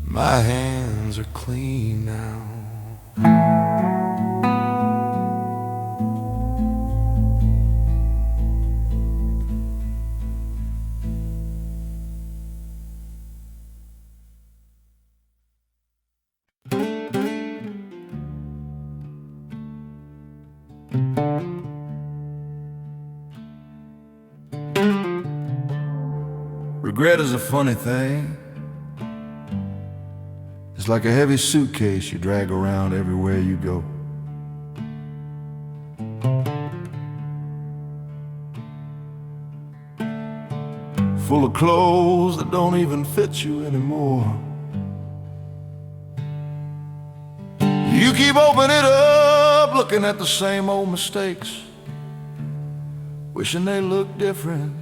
My hands are clean now. Regret is a funny thing. It's like a heavy suitcase you drag around everywhere you go. full of clothes that don't even fit you anymore. You keep opening it up, looking at the same old mistakes, wishing they looked different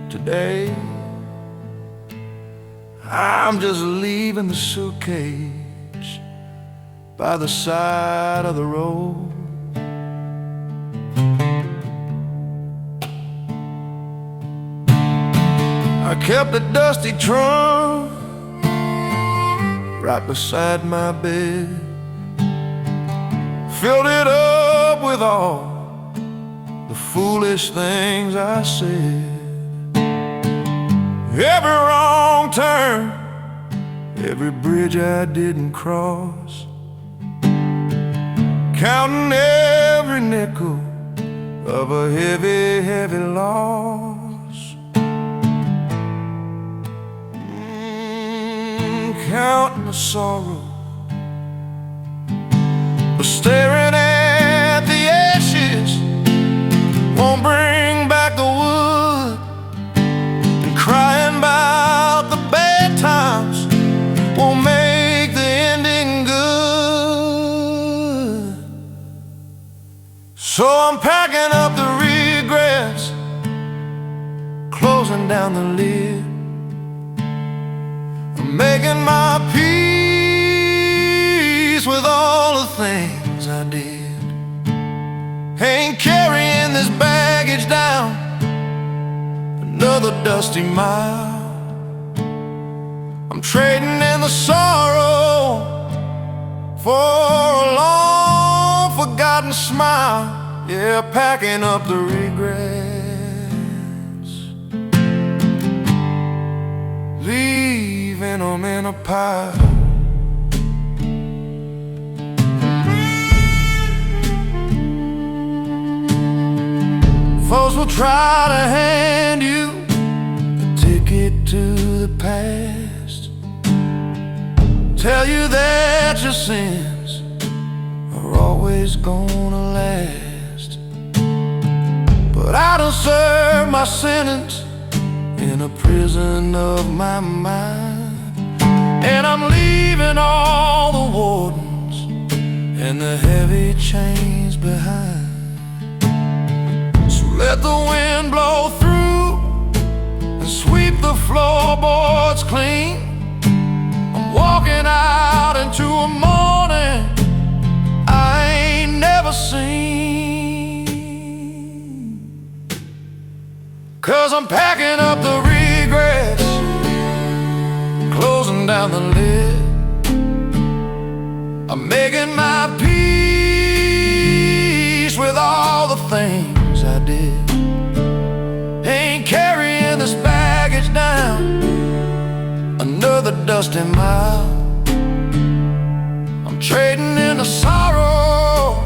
today. I'm just leaving the suitcase by the side of the road. I kept a dusty trunk right beside my bed, filled it up with all the foolish things I said. Every wrong turn, every bridge I didn't cross, counting every nickel of a heavy, heavy loss. Counting the sorrow, but staring at the ashes won't bring back the wood, and crying about the bad times won't make the ending good. So I'm packing up the regrets, closing down the lid, making my peace with all the things I did. Ain't carrying this baggage down another dusty mile. I'm trading in the sorrow for a long forgotten smile. Yeah, packing up the regrets, leaving them in a pile. Folks will try to hand you a ticket to the past, tell you that your sins are always gonna last. But I done served my sentence in a prison of my mind, and I'm leaving all the wardens and the heavy chains behind. So let the wind blow through and sweep the floorboards clean. I'm walking out into a morning I ain't never seen, 'cause I'm packing up the regrets, closing down the lid. I'm making my peace with all the things I did. Ain't carrying this baggage down another dusty mile. I'm trading in the sorrow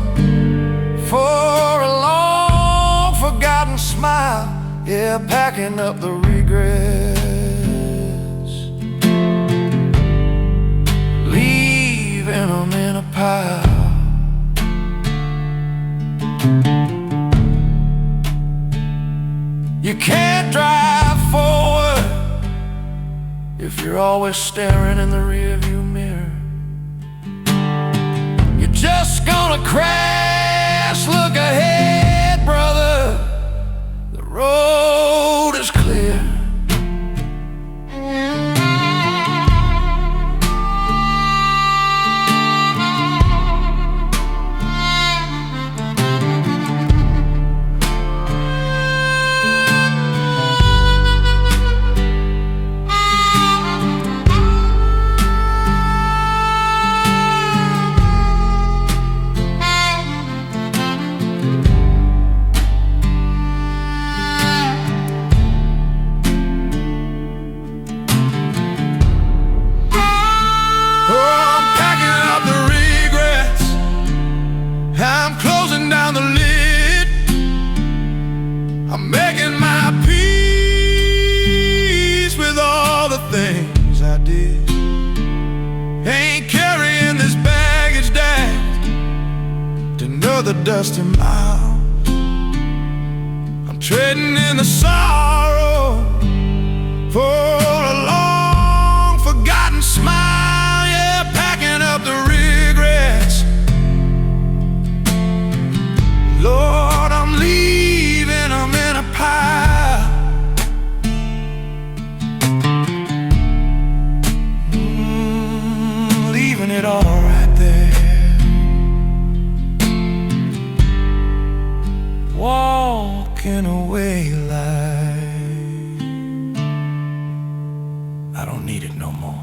for a long forgotten smile. Yeah, packing up the regrets, leaving them in a pile. You can't drive forward if you're always staring in the rearview mirror. You're just gonna crash. Look ahead, brother, the road is clear. I'm making my peace with all the things I did. Ain't carrying this baggage down to another dusty mile. I'm trading in the sorrow it all right there, walking away like I don't need it no more.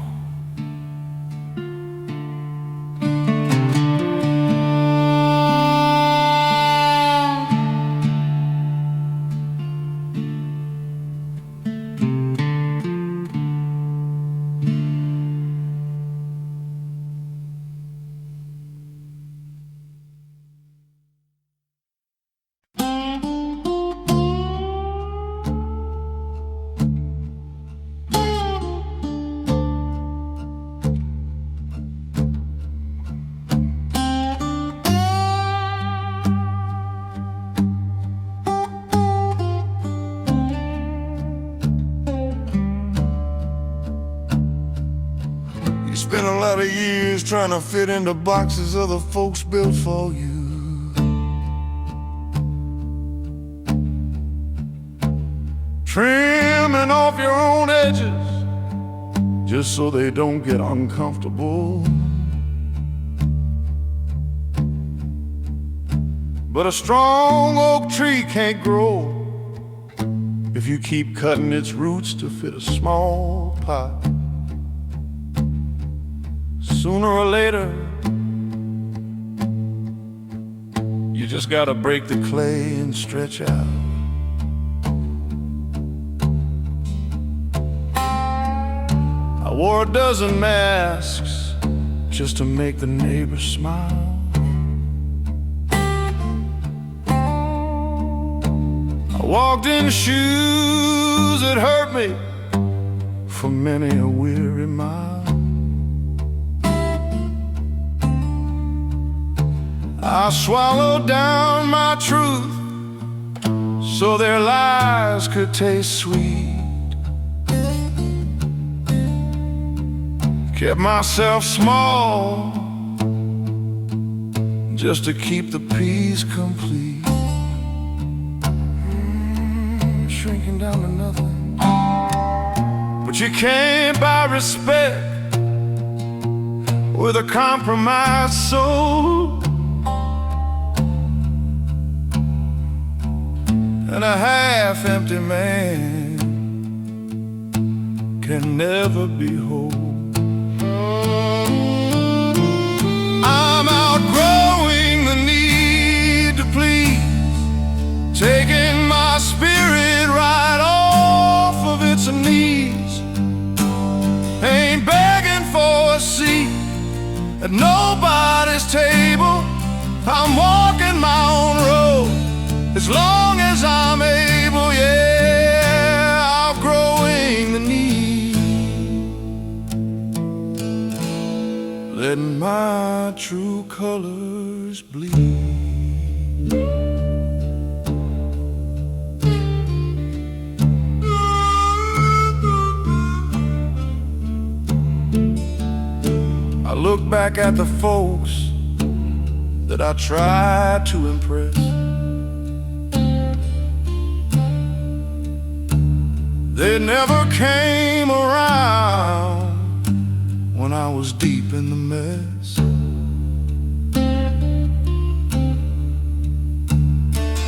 Spent a lot of years trying to fit into boxes other folks built for you. Trimming off your own edges just so they don't get uncomfortable. But a strong oak tree can't grow if you keep cutting its roots to fit a small pot. Sooner or later, you just gotta break the clay and stretch out. I wore a dozen masks just to make the neighbors smile. I walked in shoes that hurt me for many a weary mile. I swallowed down my truth so their lies could taste sweet. Kept myself small just to keep the peace complete. Shrinking down to nothing. But you can't buy respect with a compromised soul. And a half-empty man can never be whole. I'm outgrowing the need to please, taking my spirit right off of its knees. Ain't begging for a seat at nobody's table. I'm walking my own road as long as I'm able, yeah, outgrowing the need, letting my true colors bleed. I look back at the folks that I tried to impress. They never came around when I was deep in the mess.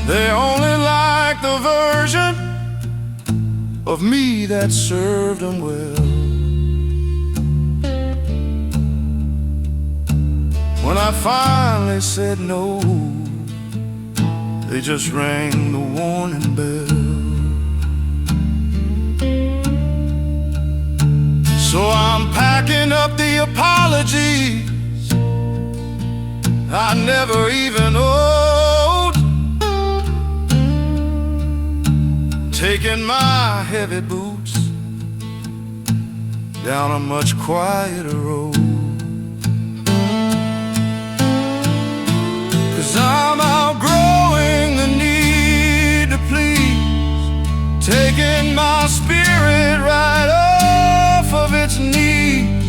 They only liked the version of me that served them well. When I finally said no, they just rang the warning bell. So I'm packing up the apologies I never even owed, taking my heavy boots down a much quieter road. 'Cause I'm outgrowing the need to please, taking my spirit right off of its knees.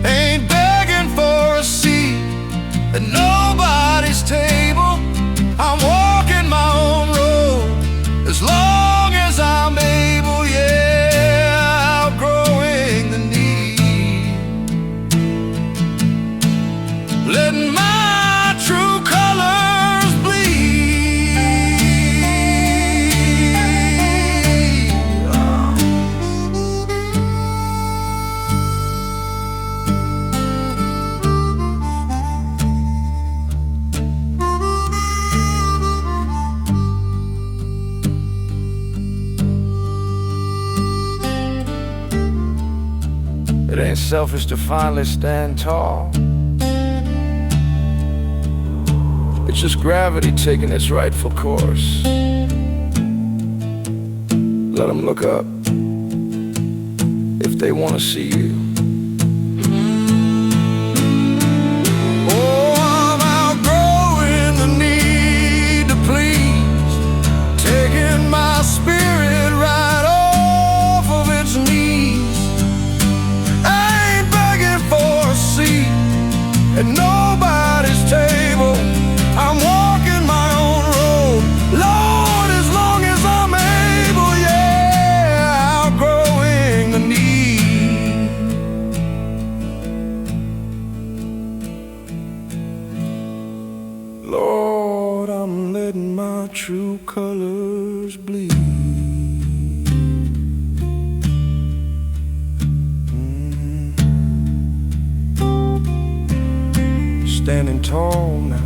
Ain't begging for a seat at nobody's table. I'm walking my own road as long as I'm able, yeah, outgrowing the need, ain't selfish to finally stand tall. It's just gravity taking its rightful course. Let them look up if they want to see you. Oh, I'm outgrowing the need to please, taking my spirit right off of its knees. I ain't begging for a seat at nobody's table. I'm walking my own road, Lord, as long as I'm able, yeah, outgrowing the need. Lord, I'm letting my true colors bleed. Standing tall now,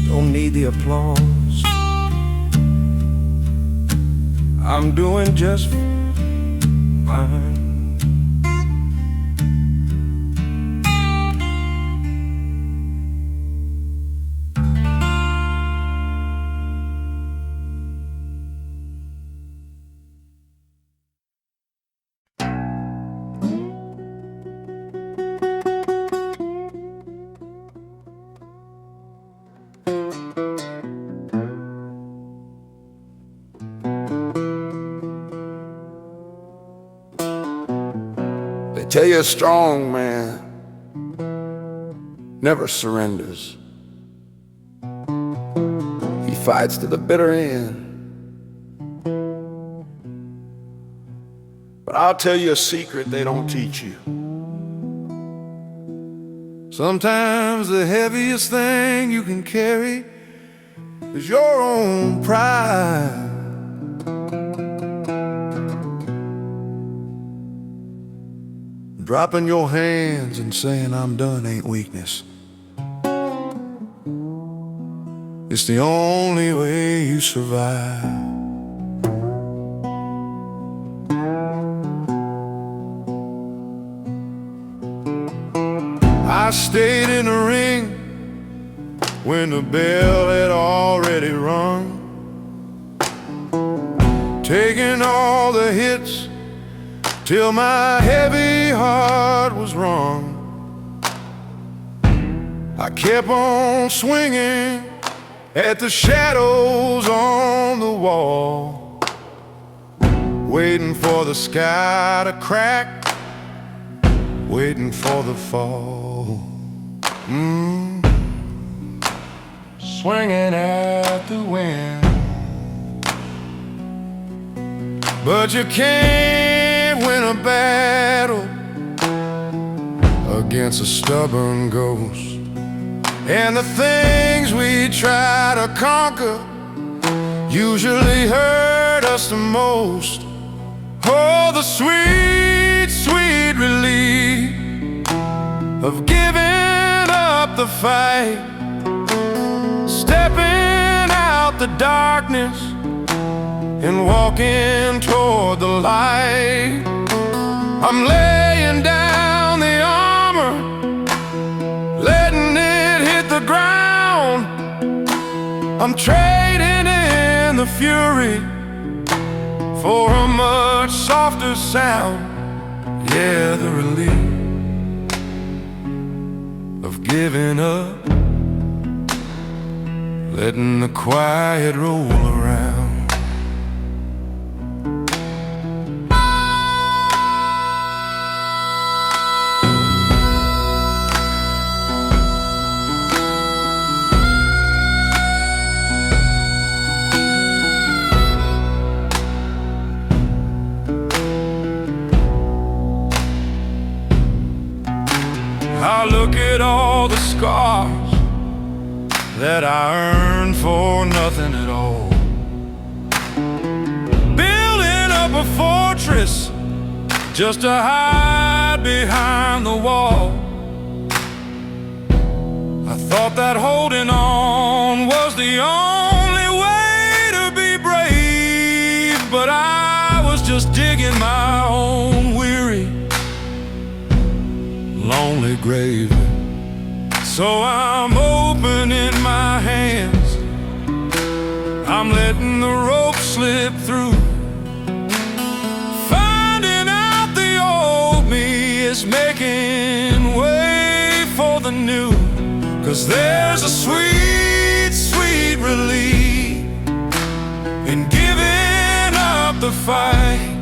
don't need the applause. I'm doing just fine. They tell you a strong man never surrenders. He fights to the bitter end. But I'll tell you a secret they don't teach you. Sometimes the heaviest thing you can carry is your own pride. Dropping your hands and saying I'm done ain't weakness. It's the only way you survive. I stayed in the ring when the bell had already rung, taking all the hits till my heavy heart was wrung. I kept on swinging at the shadows on the wall, waiting for the sky to crack, waiting for the fall. Swinging at the wind, but you can't win a battle against a stubborn ghost. And the things we try to conquer usually hurt us the most. Oh, the sweet, sweet relief of giving up the fight, stepping out the darkness and walking toward the light. I'm laying down the armor, letting it hit the ground. I'm trading in the fury for a much softer sound. Yeah, the relief of giving up, letting the quiet roll around. I look at all the scars that I earned for nothing at all, building up a fortress just to hide behind the wall. I thought that holding on was the only way to be brave, but I just digging my own weary, lonely grave. So I'm opening my hands, I'm letting the rope slip through, finding out the old me is making way for the new. 'Cause there's a sweet, sweet relief in giving up the fight,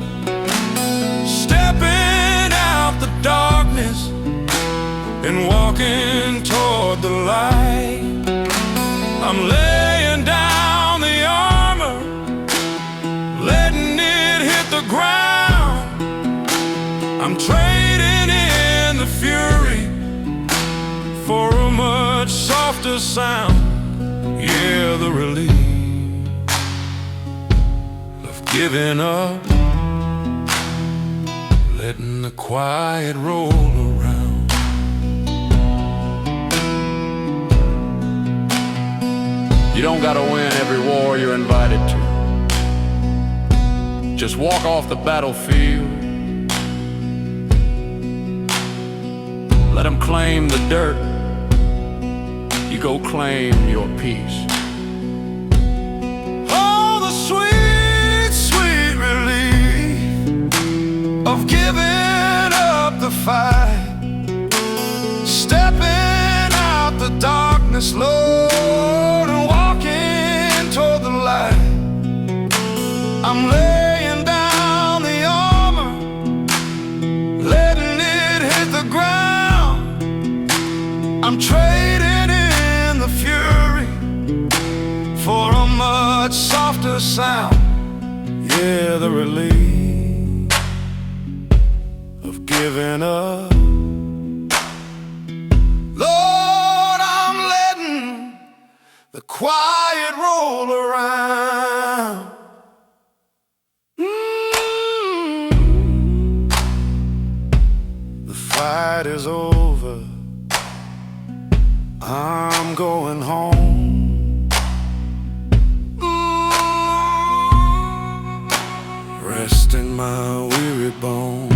stepping out the darkness and walking toward the light. I'm laying down the armor, letting it hit the ground. I'm trading in the fury for a much softer sound. Yeah, the relief of giving up, letting the quiet roll around. You don't gotta win every war you're invited to. Just walk off the battlefield, let them claim the dirt, you go claim your peace. Oh, the sweet, sweet relief of giving up the fight, stepping out the darkness, Lord, and walking toward the light. I'm laying down the armor, letting it hit the ground. I'm trading in the fury for a much softer sound. Yeah, the relief of giving up. Lord, I'm letting the quiet roll around. The fight is over, I'm going home. Resting my weary bones.